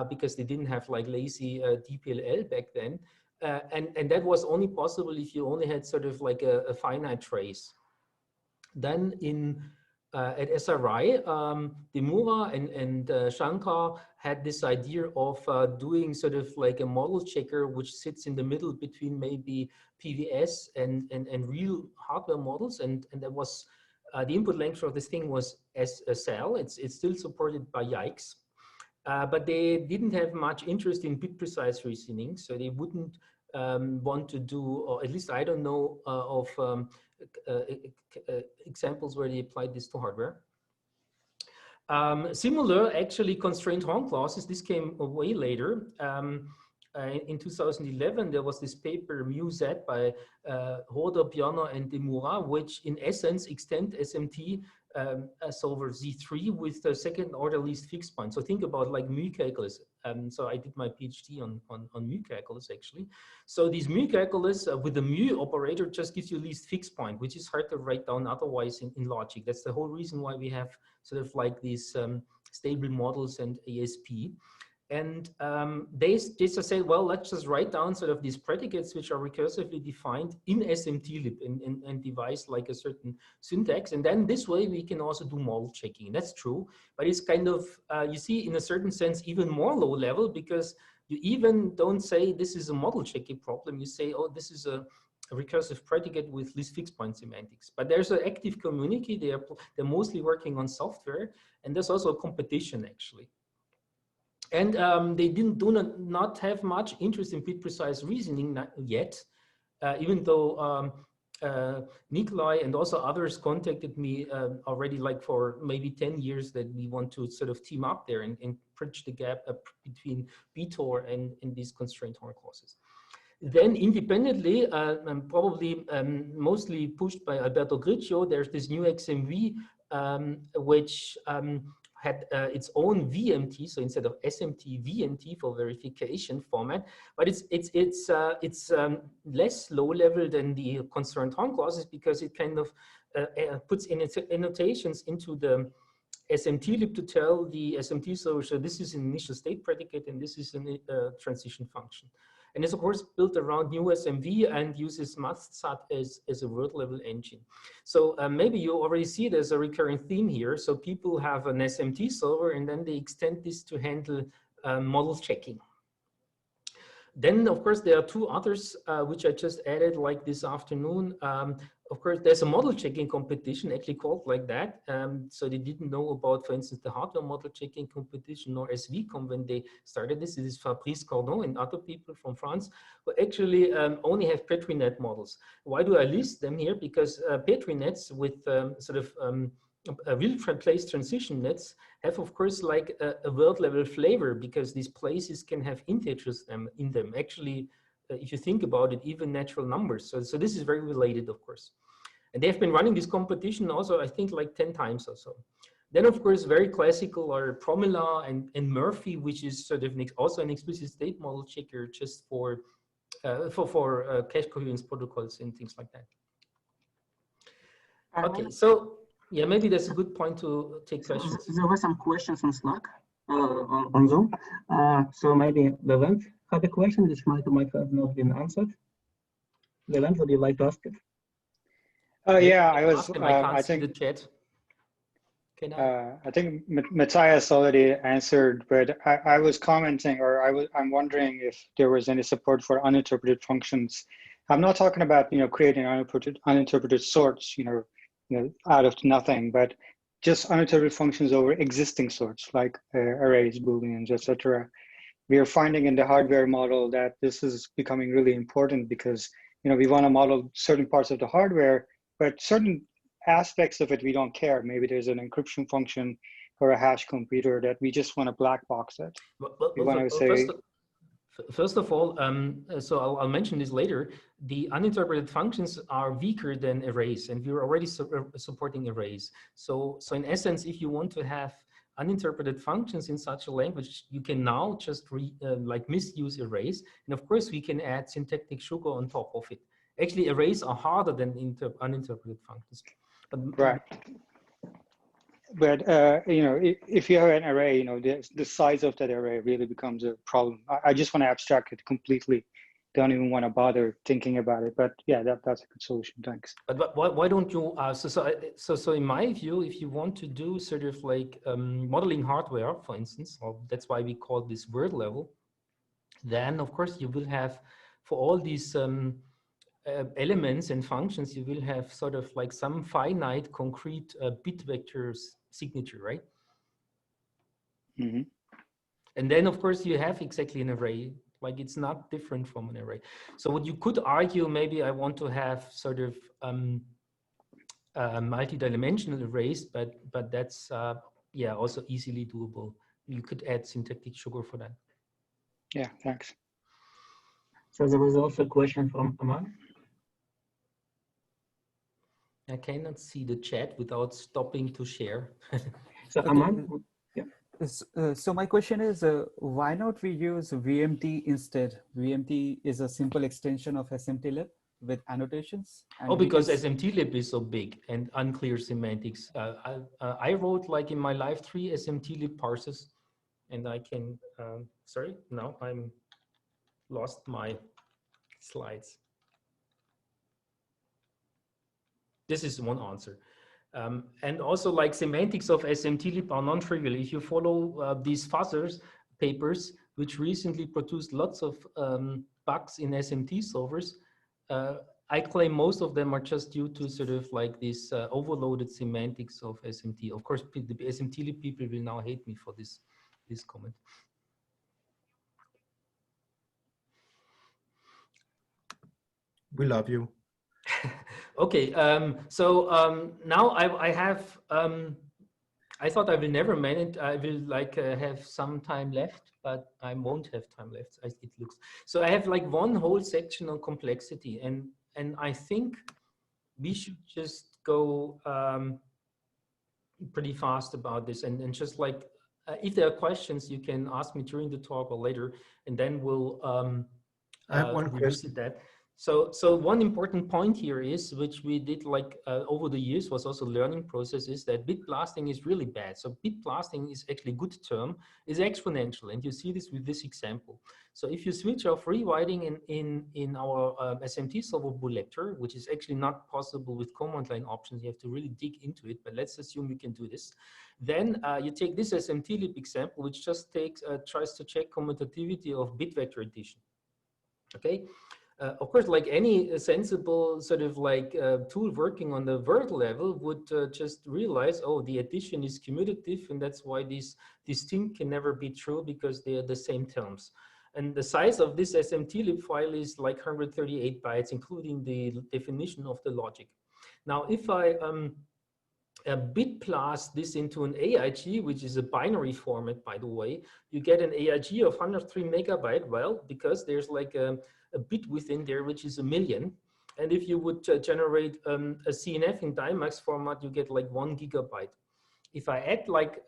because they didn't have like lazy DPLL back then, and that was only possible if you only had sort of like a finite trace. Then at SRI, Demura and Shankar had this idea of doing sort of like a model checker which sits in the middle between maybe PVS and real hardware models, and that was the input length of this thing was SL. It's still supported by Yikes, but they didn't have much interest in bit precise reasoning, so they wouldn't want to do, or at least I don't know of examples where they applied this to hardware. Similar, actually, constrained horn clauses. This came way later. In 2011, there was this paper MuZ by Roder, Björner, and Demura, which in essence extend SMT solver Z3 with the second order least fixed point. So think about like mu calculus. So I did my PhD on mu calculus actually. So these mu calculus with the mu operator just gives you least fixed point, which is hard to write down otherwise in logic. That's the whole reason why we have sort of like these stable models and ASP. And they just say, well, let's just write down sort of these predicates which are recursively defined in SMT-lib and devise like a certain syntax. And then this way we can also do model checking. That's true, but it's kind of, you see, in a certain sense, even more low level, because you even don't say this is a model checking problem. You say, oh, this is a recursive predicate with least fixed point semantics. But there's an active community. They're mostly working on software, and there's also a competition actually. And they do not have much interest in bit precise reasoning yet, even though Nikolai and also others contacted me already like for maybe 10 years that we want to sort of team up there and bridge the gap between BTOR and these constrained horn clauses. Then independently, and probably mostly pushed by Alberto Griccio, there's this new XMV, which had its own VMT, so instead of SMT, VMT for verification format, but it's less low level than the concerned horn clauses, because it kind of puts in its annotations into the SMT lib to tell the SMT, so this is an initial state predicate and this is a transition function. And it's of course built around USMV and uses MathSat as a word level engine. So maybe you already see it as a recurring theme here. So people have an SMT solver and then they extend this to handle model checking. Then, of course, there are two others which I just added like this afternoon. Of course, there's a model checking competition actually called like that. So they didn't know about, for instance, the hardware model checking competition or SVCom when they started this. It is Fabrice Cordon and other people from France who actually only have PetriNet models. Why do I list them here? Because PetriNets with sort of real place transition nets have, of course, like a world level flavor because these places can have integers in them. Actually, if you think about it, even natural numbers. So this is very related, of course. And they've been running this competition also, I think, like 10 times or so. Then, of course, very classical are Promila and Murphy, which is sort of also an explicit state model checker just for cache coherence protocols and things like that. Okay, so yeah, maybe that's a good point to take questions. There were some questions on Slack, on Zoom. So maybe Levent had a question which might have not been answered. Levent, would you like to ask it? Yeah, I was. I think the chat. I think Matthias already answered, but I was commenting, or I'm wondering if there was any support for uninterpreted functions. I'm not talking about creating uninterpreted sorts, out of nothing, but just uninterpreted functions over existing sorts like arrays, booleans, etc. We are finding in the hardware model that this is becoming really important because we want to model certain parts of the hardware, but certain aspects of it we don't care. Maybe there's an encryption function or a hash computer that we just want to black box it. We want to say. First of all, so I'll mention this later, the uninterpreted functions are weaker than arrays, and we're already supporting arrays. So in essence, if you want to have uninterpreted functions in such a language, you can now just misuse arrays. And of course, we can add syntactic sugar on top of it. Actually, arrays are harder than uninterpreted functions. Right. But if you have an array, the size of that array really becomes a problem. I just want to abstract it completely. Don't even want to bother thinking about it. But yeah, that's a good solution. Thanks. But why don't you? So in my view, if you want to do sort of like modeling hardware, for instance, or that's why we call this word level, then of course you will have for all these elements and functions, you will have sort of like some finite concrete bit vectors signature, right? Mm-hmm. And then of course you have exactly an array, like it's not different from an array. So what you could argue, maybe I want to have sort of multi-dimensional arrays, but that's yeah, also easily doable. You could add syntactic sugar for that. Yeah, thanks. So there was also a question from Armin. I cannot see the chat without stopping to share. So Armin, yeah. So my question is, why not we use VMT instead? VMT is a simple extension of SMTlib with annotations. And because SMTlib is so big and unclear semantics. I wrote like in my life 3 SMTlib parsers, and I can, sorry, now I'm lost my slides. This is one answer. And also like semantics of SMTlib are non-trivial. If you follow these fuzzers papers, which recently produced lots of bugs in SMT solvers, I claim most of them are just due to sort of like this overloaded semantics of SMT. Of course, the SMTlib people will now hate me for this comment. We love you. Okay, so now I have, I thought I will never manage, I will like have some time left, but I won't have time left, it looks. So I have like one whole section on complexity, and I think we should just go pretty fast about this, and just like, if there are questions, you can ask me during the talk or later, and then we'll I have one question. that. So one important point here is, which we did like over the years, was also learning process, is that bit blasting is really bad. So bit blasting is actually a good term, is exponential. And you see this with this example. So if you switch off rewriting in our SMT solver Bulector, which is actually not possible with command line options, you have to really dig into it, but let's assume you can do this. Then you take this SMT-lib example, which just tries to check commutativity of bit vector addition. Okay. Of course, like any sensible sort of like tool working on the word level would just realize, oh, the addition is commutative, and that's why this thing can never be true, because they are the same terms. And the size of this SMT-lib file is like 138 bytes, including the definition of the logic. Now, if I bit blast this into an AIG, which is a binary format, by the way, you get an AIG of 103 megabyte. Well, because there's like a bit within there, which is 1,000,000. And if you would generate a CNF in Dimax format, you get like 1 gigabyte. If I add like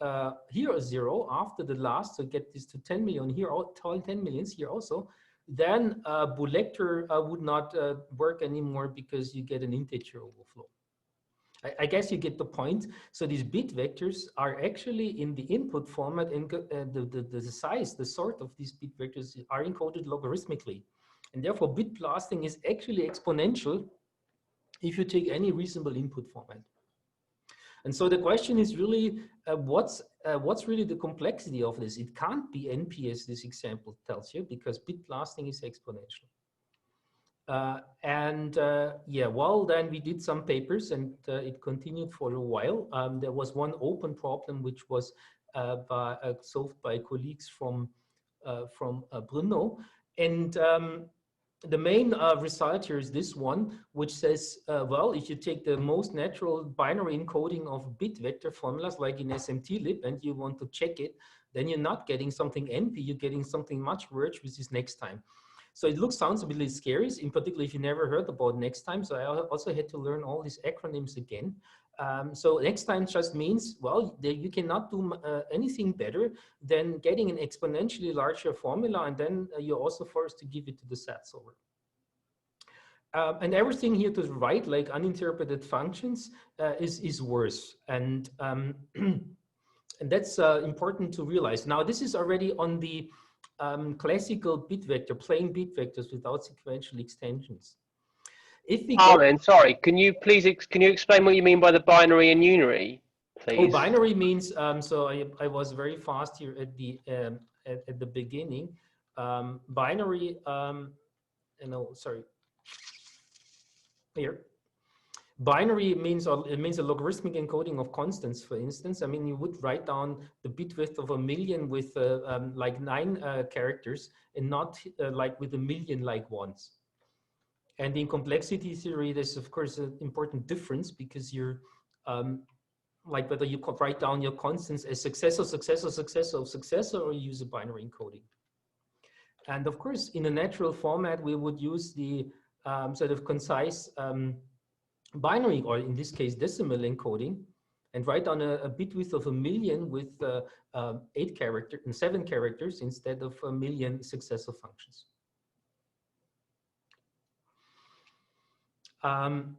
here a 0 after the last, so get this to 10 million here, 10 millions here also, then Bulector would not work anymore, because you get an integer overflow. I guess you get the point. So these bit vectors are actually in the input format, and the size, the sort of these bit vectors are encoded logarithmically. And therefore, bit blasting is actually exponential if you take any reasonable input format. And so the question is really, what's really the complexity of this? It can't be NP, as this example tells you, because bit blasting is exponential. Yeah, well, then we did some papers, and it continued for a while. There was one open problem, which was solved by colleagues from Brno. And the main result here is this one, which says, well, if you take the most natural binary encoding of bit vector formulas, like in SMT-lib, and you want to check it, then you're not getting something NP, you're getting something much worse, which is next time. So it sounds a bit scary, in particular if you never heard about next time. So I also had to learn all these acronyms again. So next time just means, well, you cannot do anything better than getting an exponentially larger formula, and then you're also forced to give it to the SAT solver. And everything here to the right, like uninterpreted functions, is worse. And, and that's important to realize. Now, this is already on the classical bit vector, plain bit vectors without sequential extensions. If we Armin, sorry, can you explain what you mean by the binary and unary, please? Oh, binary means, so I was very fast here at the beginning. Binary, no, sorry. Here. Binary means, it means a logarithmic encoding of constants, for instance. I mean, you would write down the bit width of 1,000,000 with like 9 characters, and not like with 1,000,000 like ones. And in complexity theory, there's of course an important difference, because you're like whether you write down your constants as successor, successor, successor of successor, or you use a binary encoding. And of course, in a natural format, we would use the sort of concise binary, or in this case, decimal encoding, and write down a bit width of 1,000,000 with 7 characters instead of 1,000,000 successor functions. And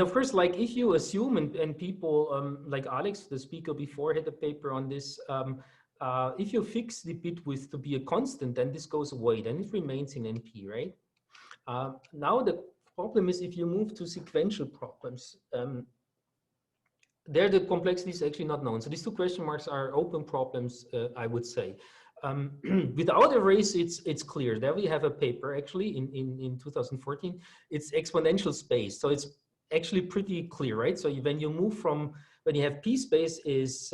of course, like if you assume, and people like Alex, the speaker before, had a paper on this, if you fix the bit width to be a constant, then this goes away, then it remains in NP, right? Now the problem is, if you move to sequential problems, there the complexity is actually not known. So these 2 question marks are open problems, I would say. Without arrays, it's clear. There we have a paper actually in 2014. It's exponential space, so it's actually pretty clear, right? So when you move from, when you have P space is,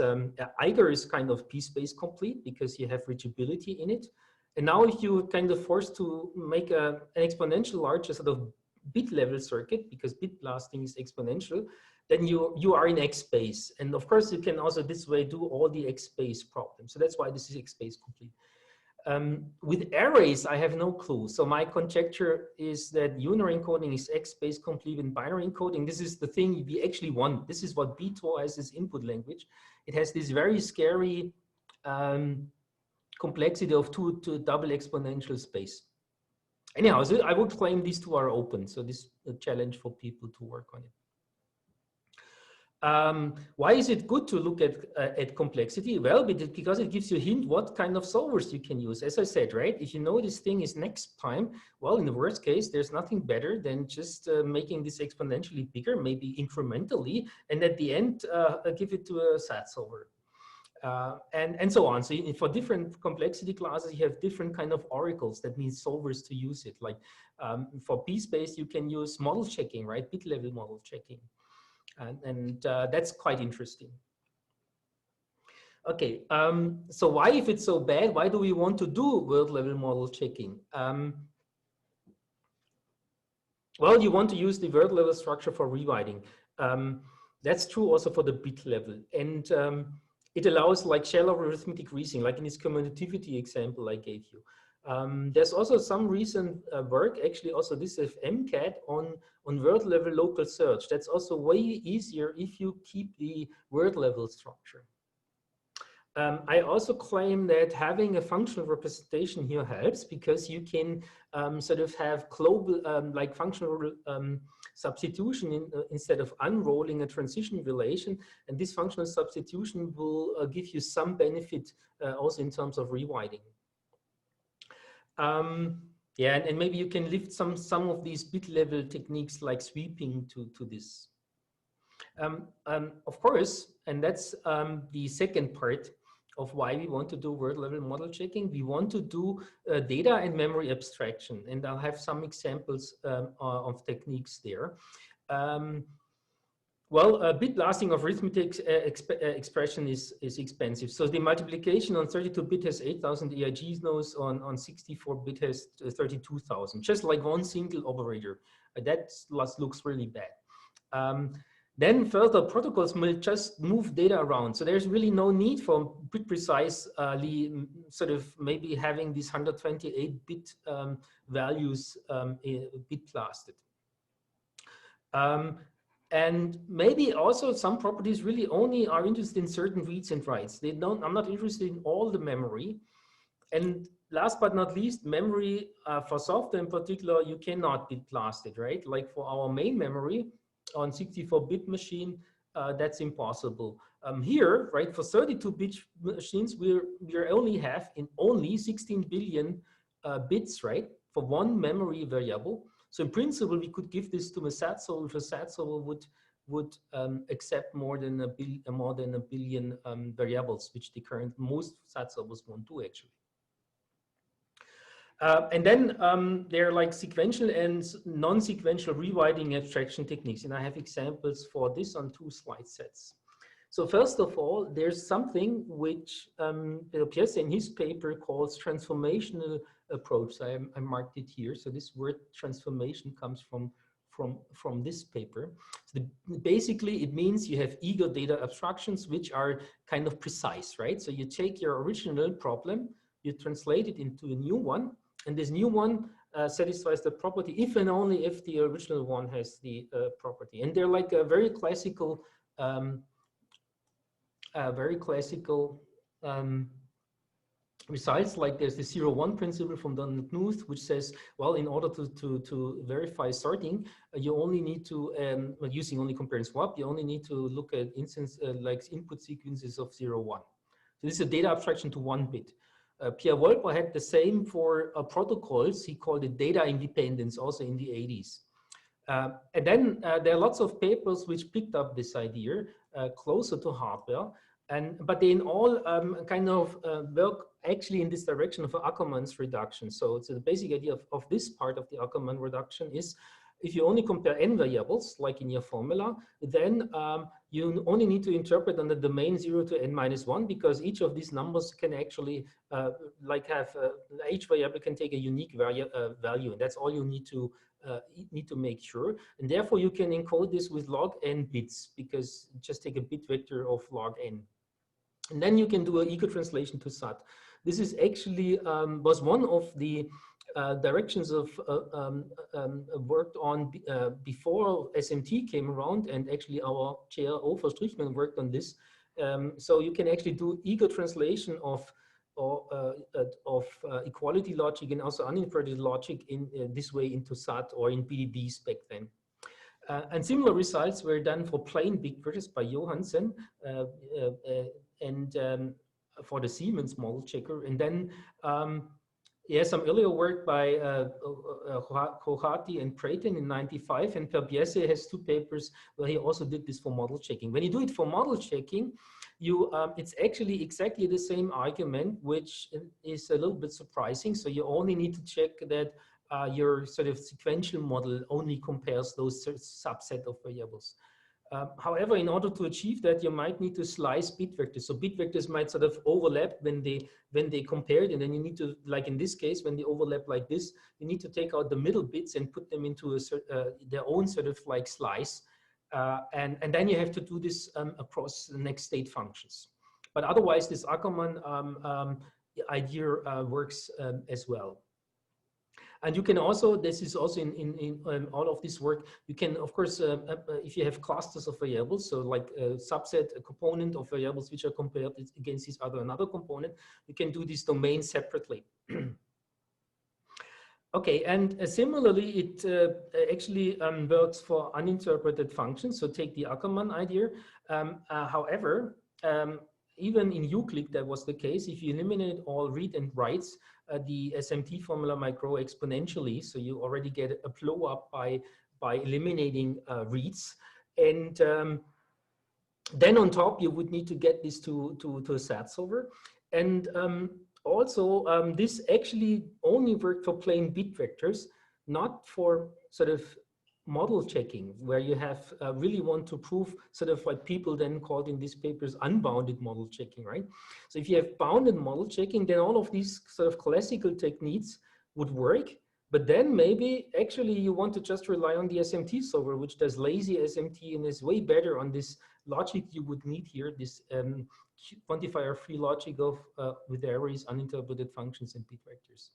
AIGER is kind of P space complete, because you have reachability in it. And now if you kind of forced to make an exponential larger sort of bit level circuit, because bit blasting is exponential, then you are in X space. And of course, you can also this way do all the X space problems. So that's why this is X space complete. With arrays, I have no clue. So my conjecture is that unary encoding is X space complete in binary encoding. This is the thing we actually want. This is what BTOR has as input language. It has this very scary complexity of 2 to double exponential space. anyhow, so I would claim these two are open. So this is a challenge for people to work on it. Why is it good to look at complexity? Well, because it gives you a hint what kind of solvers you can use. As I said, right, if you know this thing is next prime, well, in the worst case, there's nothing better than just making this exponentially bigger, maybe incrementally, and at the end, give it to a SAT solver. And so on. So for different complexity classes, you have different kind of oracles. That means solvers to use it. Like for p-space, you can use model checking, right? Bit level model checking. And that's quite interesting. Okay, so why, if it's so bad, why do we want to do world level model checking? Well, you want to use the world level structure for rewriting. That's true also for the bit level. And it allows like shallow arithmetic reasoning, like in this commutativity example I gave you. There's also some recent work, actually also this is MCAT on word level local search. That's also way easier if you keep the word level structure. I also claim that having a functional representation here helps, because you can sort of have global like functional substitution instead of unrolling a transition relation, and this functional substitution will give you some benefit also in terms of rewriting. Yeah, and maybe you can lift some of these bit level techniques like sweeping to this. Of course, and that's the second part of why we want to do word level model checking. We want to do data and memory abstraction, and I'll have some examples of techniques there. Well, bit blasting of arithmetic expression is expensive. So the multiplication on 32-bit has 8,000 AIG nodes, on 64-bit has 32,000, just like one single operator. That looks really bad. Then further protocols will just move data around. So there's really no need for bit precisely sort of maybe having these 128-bit values bit blasted. And maybe also some properties really only are interested in certain reads and writes. I'm not interested in all the memory. And last but not least, memory for software in particular, you cannot bit blast it, right? Like for our main memory on 64-bit machine, that's impossible. Here, right, for 32-bit machines, we only have only 16 billion bits, right, for one memory variable. So in principle, we could give this to a SAT solver. If a SAT solver would accept more than a billion variables, which the current most SAT solvers won't do actually. And then there are like sequential and non-sequential rewriting abstraction techniques, and I have examples for this on 2 slide sets. So first of all, there's something which Biere in his paper calls transformational approach. So I marked it here. So this word transformation comes from this paper. So basically, it means you have ego data abstractions which are kind of precise, right? So you take your original problem, you translate it into a new one, and this new one satisfies the property if and only if the original one has the property. And they're like a very classical results. Like there's the 0-1 principle from Donald Knuth, which says, well, in order to verify sorting, you only need to, using only compare and swap, you only need to look at like input sequences of 0-1. So this is a data abstraction to 1 bit. Pierre Wolper had the same for protocols. He called it data independence, also in the 80s. And then there are lots of papers which picked up this idea closer to hardware, but they in all kind of work actually in this direction of Ackermann's reduction. So the basic idea of this part of the Ackermann reduction is, if you only compare n variables, like in your formula, then you only need to interpret on the domain 0 to n-1, because each of these numbers can actually like have each variable can take a unique value, and that's all you need to make sure. And therefore, you can encode this with log n bits, because just take a bit vector of log n. And then you can do an ego translation to SAT. This is actually was one of the directions of worked on before SMT came around, and actually our chair Ofer Strichmann worked on this. So you can actually do ego translation of equality logic and also uninterpreted logic in this way into SAT or in BDDs back then. And similar results were done for plain big vectors by Johansen and for the Siemens model checker. And then yeah, some earlier work by Kohati and Prayton in '95, and Biere has 2 papers where he also did this for model checking. When you do it for model checking, you it's actually exactly the same argument, which is a little bit surprising. So you only need to check that your sort of sequential model only compares those subset of variables. However, in order to achieve that, you might need to slice bit vectors. So bit vectors might sort of overlap when they compared, and then you need to, like in this case, when they overlap like this, you need to take out the middle bits and put them into a their own sort of like slice, and then you have to do this across the next state functions. But otherwise, this Ackermann idea works as well. And you can also, this is also in all of this work, you can, of course, if you have clusters of variables, so like a subset, a component of variables which are compared against each other, another component, you can do these domains separately. Okay, and similarly, it actually works for uninterpreted functions. So take the Ackermann idea. However, even in Euclid, that was the case. If you eliminate all read and writes, the SMT formula might grow exponentially. So you already get a blow up by eliminating reads. And then on top, you would need to get this to a SAT solver. And also, this actually only worked for plain bit vectors, not for sort of model checking, where you have really want to prove sort of what people then called in these papers unbounded model checking, right? So if you have bounded model checking, then all of these sort of classical techniques would work, but then maybe actually you want to just rely on the SMT solver, which does lazy SMT and is way better on this logic you would need here, this quantifier-free logic of with arrays, uninterpreted functions, and bit vectors.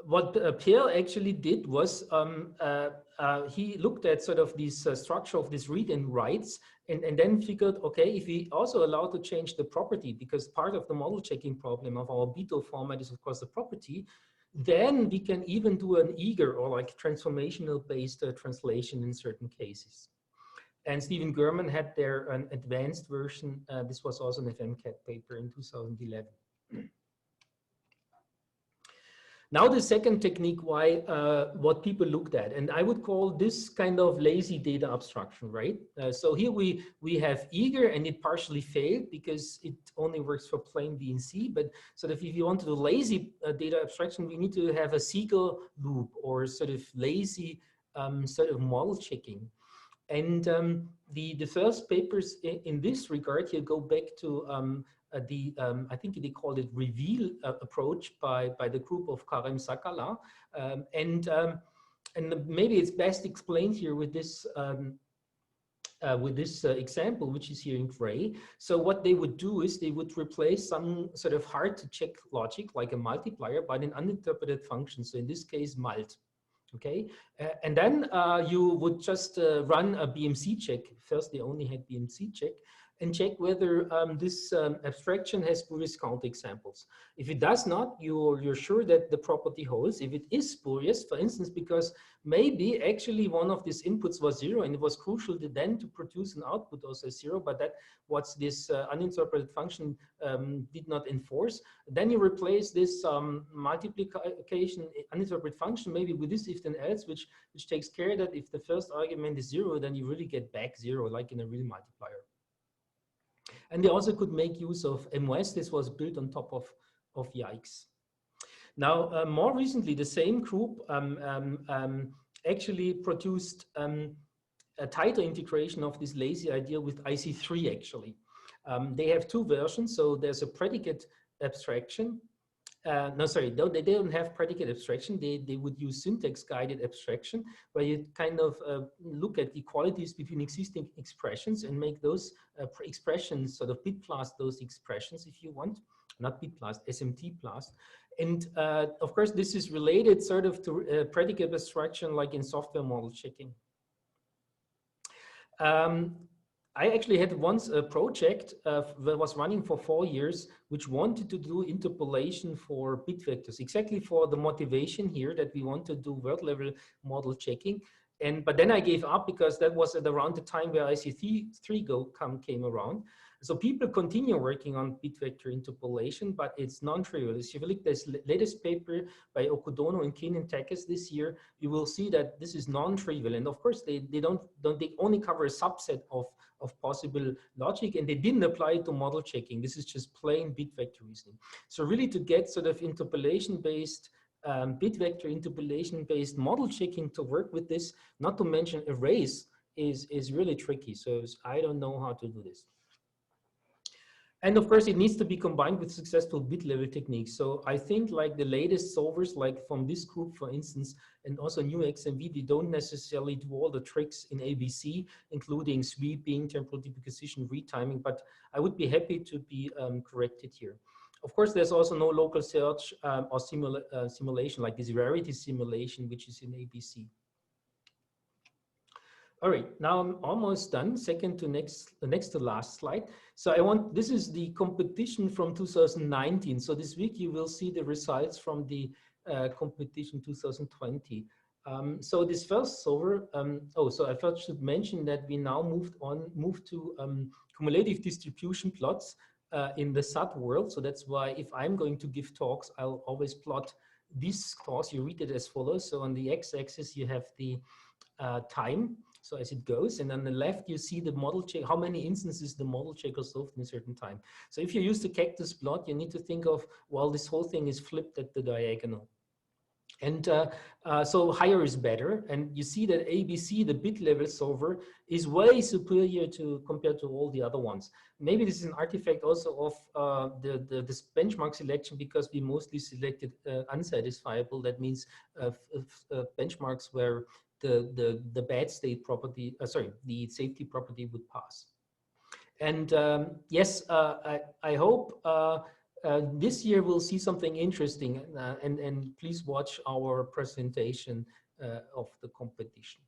What Pierre actually did was he looked at sort of this structure of this read and writes, and then figured, okay, if we also allow to change the property, because part of the model checking problem of our BTOR format is of course the property, then we can even do an AIGER or like transformational based translation in certain cases. And Stephen Gurman had there an advanced version. This was also an FMCAT paper in 2011. Now the second technique, why what people looked at, and I would call this kind of lazy data abstraction, right? So here we have AIGER, and it partially failed because it only works for plain B and C. But sort of if you want to do lazy data abstraction, we need to have a Siegel loop or sort of lazy sort of model checking. And the first papers in this regard here go back to I think they called it reveal approach by the group of Karim Sakala, and maybe it's best explained here with this example, which is here in gray. So what they would do is they would replace some sort of hard to check logic like a multiplier by an uninterpreted function. So in this case, mult. Okay, and then you would just run a BMC check. First, they only had BMC check, and check whether this abstraction has spurious counterexamples. If it does not, you're sure that the property holds. If it is spurious, for instance, because maybe actually one of these inputs was 0, and it was crucial then to produce an output also 0, but that what this uninterpreted function did not enforce, then you replace this multiplication uninterpreted function maybe with this if then else, which takes care that if the first argument is 0, then you really get back 0, like in a real multiplier. And they also could make use of MOS. This was built on top of Yikes. Now, more recently, the same group actually produced a tighter integration of this lazy idea with IC3, actually. They have 2 versions. So there's a predicate abstraction. No, sorry, no, they don't have predicate abstraction. They would use syntax guided abstraction, where you kind of look at equalities between existing expressions and make those expressions sort of bit plus those expressions if you want, not bit plus, SMT plus. And of course, this is related sort of to predicate abstraction like in software model checking. I actually had once a project that was running for 4 years, which wanted to do interpolation for bit vectors, exactly for the motivation here that we want to do word level model checking. But then I gave up because that was at around the time where IC3 came around. So people continue working on bit vector interpolation, but it's non-trivial. If you look at this latest paper by Okudono and Kin and Takes this year, you will see that this is non-trivial. And of course, they only cover a subset of possible logic, and they didn't apply it to model checking. This is just plain bit vector reasoning. So really to get sort of interpolation-based bit vector interpolation-based model checking to work with this, not to mention arrays, is really tricky. So I don't know how to do this. And of course, it needs to be combined with successful bit level techniques. So I think like the latest solvers, like from this group, for instance, and also new XMV, they don't necessarily do all the tricks in ABC, including sweeping, temporal deposition, retiming, but I would be happy to be corrected here. Of course, there's also no local search or simulation, like this rarity simulation, which is in ABC. All right, now I'm almost done. Next to last slide. So this is the competition from 2019. So this week you will see the results from the competition 2020. So this first solver, so I first should mention that we now moved to cumulative distribution plots in the SAT world. So that's why if I'm going to give talks, I'll always plot these talks. You read it as follows. So on the x-axis, you have the time, so as it goes, and on the left you see the model check, how many instances the model checker solved in a certain time. So if you use the cactus plot, you need to think of, well, this whole thing is flipped at the diagonal. And so higher is better, and you see that ABC, the bit level solver, is way superior compared to all the other ones. Maybe this is an artifact also of this benchmark selection, because we mostly selected unsatisfiable. That means benchmarks where the bad state property, the safety property would pass. And yes, I hope this year we'll see something interesting, and please watch our presentation of the competition.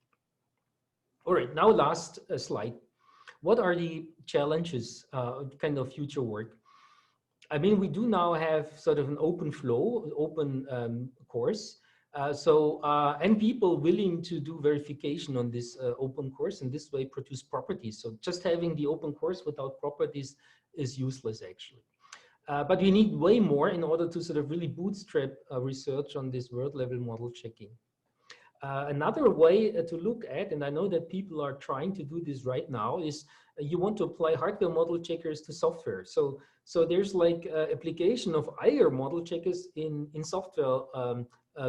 All right, now last slide. What are the challenges, kind of future work? I mean, we do now have sort of an open flow, open course. And people willing to do verification on this open course, and this way produce properties. So just having the open course without properties is useless, actually. But we need way more in order to sort of really bootstrap research on this word level model checking. Another way to look at, and I know that people are trying to do this right now, is you want to apply hardware model checkers to software. So there's like application of AIGER model checkers in software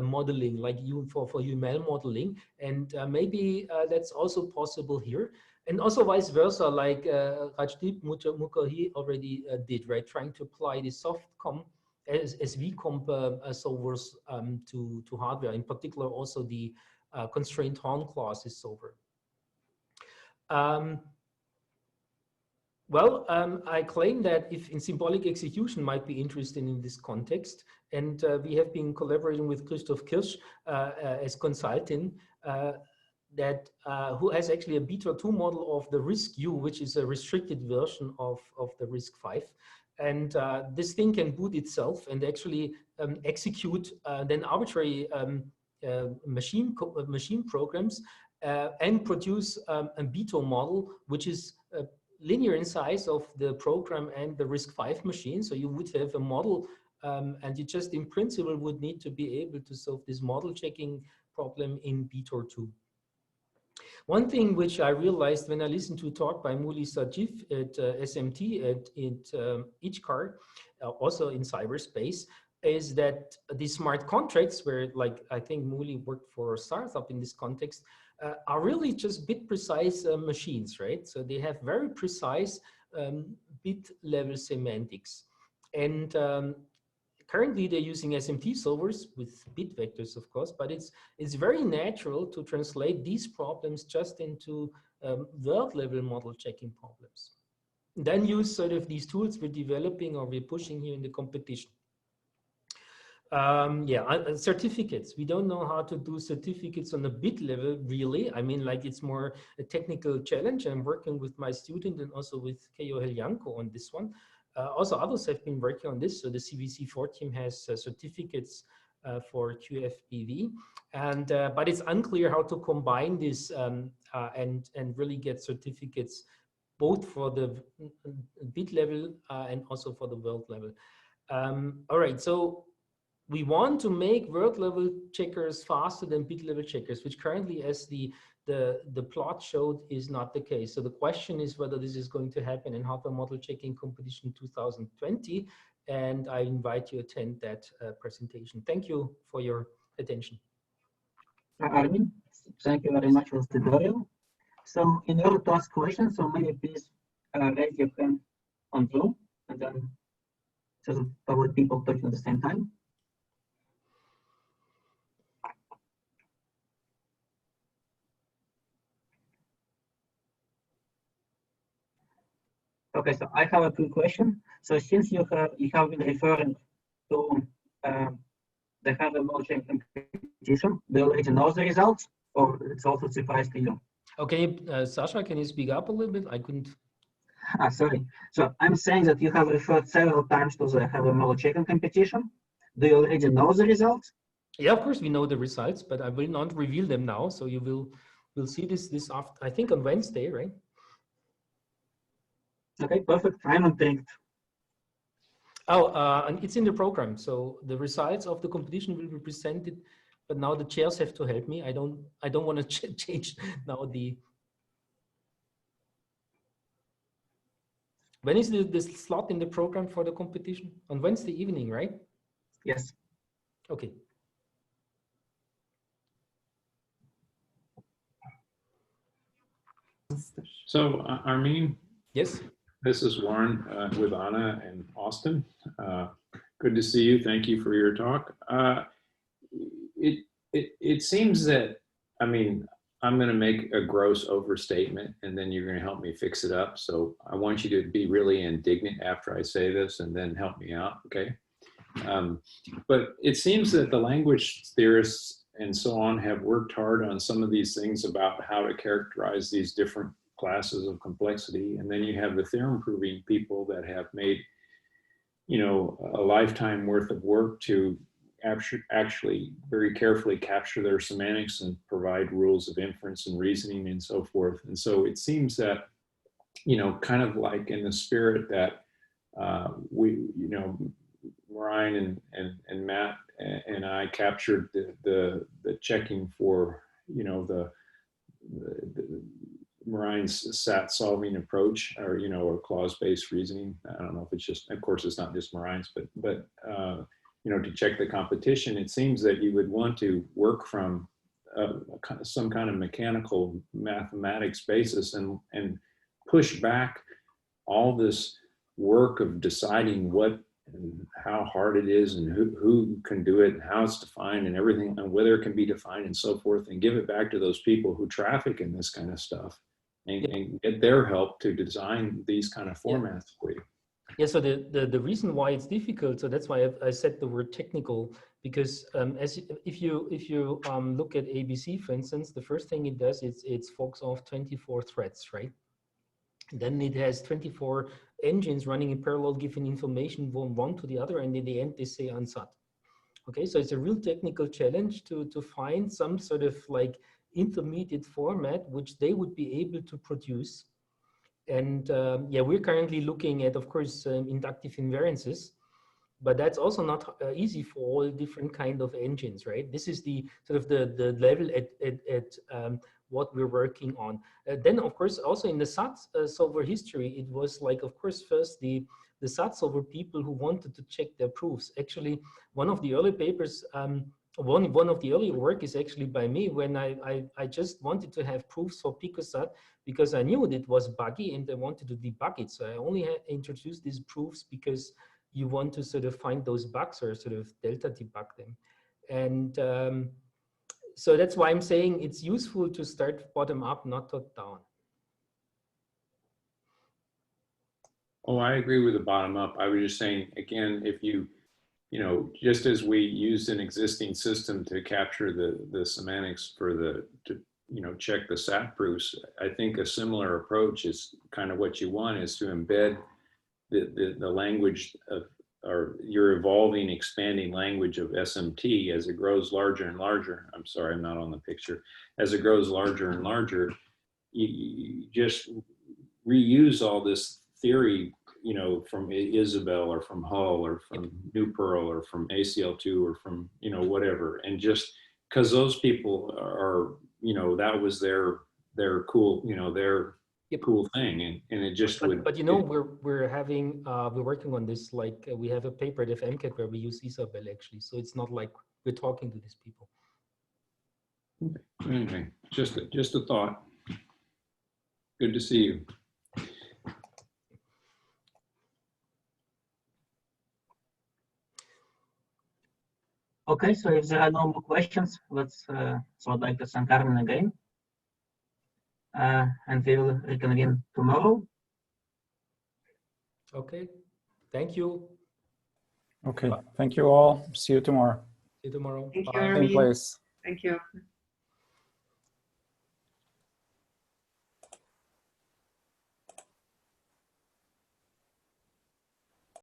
modeling, like for UML modeling, and maybe that's also possible here. And also vice versa, like Rajdeep Mukherjee already did, right? Trying to apply the softcom as VComp solvers to hardware, in particular also the constraint horn classes solver. I claim that if in symbolic execution might be interesting in this context, and we have been collaborating with Christoph Kirsch as consultant, who has actually a BTOR2 model of the RISC-U, which is a restricted version of the RISC-V. And this thing can boot itself and actually execute then arbitrary machine programs and produce a BTOR model, which is linear in size of the program and the RISC-V machine. So you would have a model, and you just in principle would need to be able to solve this model checking problem in BTOR2. One thing which I realized when I listened to a talk by Muli Sajif at SMT at AIGER, also in cyberspace, is that the smart contracts, where like I think Muli worked for a startup in this context, are really just bit precise machines, right? So they have very precise bit level semantics. And currently they're using SMT solvers with bit vectors, of course, but it's very natural to translate these problems just into word level model checking problems. Then use sort of these tools we're developing or we're pushing here in the competition. Yeah, certificates. We don't know how to do certificates on the bit level, really. I mean, like it's more a technical challenge. I'm working with my student and also with Keo Helyanko on this one. Also, others have been working on this. So the CVC4 team has certificates for QFBV, and but it's unclear how to combine this and really get certificates both for the bit level and also for the world level. All right, so we want to make world level checkers faster than bit level checkers, which currently, as the plot showed, is not the case. So the question is whether this is going to happen in hardware model checking competition 2020. And I invite you to attend that presentation. Thank you for your attention. Armin, thank you very much for the tutorial. So in order to ask questions, so maybe please raise your hand on Zoom, and then so probably people talking at the same time. Okay, so I have a quick question. So since you have been referring to the hardware model checking competition, do you already know the results, or it's also a surprise to you? Okay, Sasha, can you speak up a little bit? I couldn't. Sorry. So I'm saying that you have referred several times to the hardware model checking competition. Do you already know the results? Yeah, of course we know the results, but I will not reveal them now. So you will see this after, I think on Wednesday, right? Okay, perfect. I'm intrigued. Oh, and it's in the program. So the results of the competition will be presented, but now the chairs have to help me. I don't want to change now the. When is the slot in the program for the competition? On Wednesday evening, right? Yes. Okay. So, Armin? Yes. This is Warren with Anna and Austin. Good to see you. Thank you for your talk. It seems that, I mean, I'm going to make a gross overstatement and then you're going to help me fix it up. So I want you to be really indignant after I say this and then help me out, okay? But it seems that the language theorists and so on have worked hard on some of these things about how to characterize these different classes of complexity. And then you have the theorem proving people that have made, you know, a lifetime worth of work to actually very carefully capture their semantics and provide rules of inference and reasoning and so forth. And so it seems that, you know, kind of like in the spirit that we, you know, Ryan and Matt and I captured the checking for, you know, the Marine's SAT solving approach, or, you know, or clause-based reasoning. I don't know if it's just, of course, it's not just Marine's, but you know, to check the competition, it seems that you would want to work from some kind of mechanical mathematics basis and push back all this work of deciding what and how hard it is and who can do it and how it's defined and everything and whether it can be defined and so forth, and give it back to those people who traffic in this kind of stuff and get their help to design these kind of formats for you. Yeah, so the reason why it's difficult, so that's why I said the word technical, because if you look at ABC, for instance, the first thing it does is it forks off 24 threads, right? Then it has 24 engines running in parallel, giving information from one to the other, and in the end they say unsat. Okay, so it's a real technical challenge to find some sort of like intermediate format which they would be able to produce. And yeah, we're currently looking at, of course, inductive invariances, but that's also not easy for all different kind of engines, right? This is the sort of the level at what we're working on. Then, of course, also in the SAT solver history, it was like, of course, first the SAT solver people who wanted to check their proofs. Actually, one of the early papers, one of the early work is actually by me when I just wanted to have proofs for Picosat because I knew it was buggy and I wanted to debug it. So I only introduced these proofs because you want to sort of find those bugs or sort of delta debug them. And so that's why I'm saying it's useful to start bottom up, not top down. Oh, I agree with the bottom up. I was just saying, again, if you you know, just as we used an existing system to capture the semantics for to you know, check the SAT proofs, I think a similar approach is kind of what you want, is to embed the language of, or your evolving, expanding language of SMT as it grows larger and larger. I'm sorry, I'm not on the picture. As it grows larger and larger, you just reuse all this theory, you know, from Isabel or from Hull or from New Pearl or from ACL2 or from, you know, whatever. And just because those people are, you know, that was their cool, you know, their cool thing. And it just would. But you know, we're working on this, like we have a paper at FMCAT where we use Isabel actually. So it's not like we're talking to these people. Anyway, just a thought. Good to see you. Okay, so if there are no more questions, let's so I'd like to thank Armin again. And we will reconvene tomorrow. Okay, thank you. Okay, thank you all. See you tomorrow. See you tomorrow. Thank you, Bye. Same Armin. place. Thank you.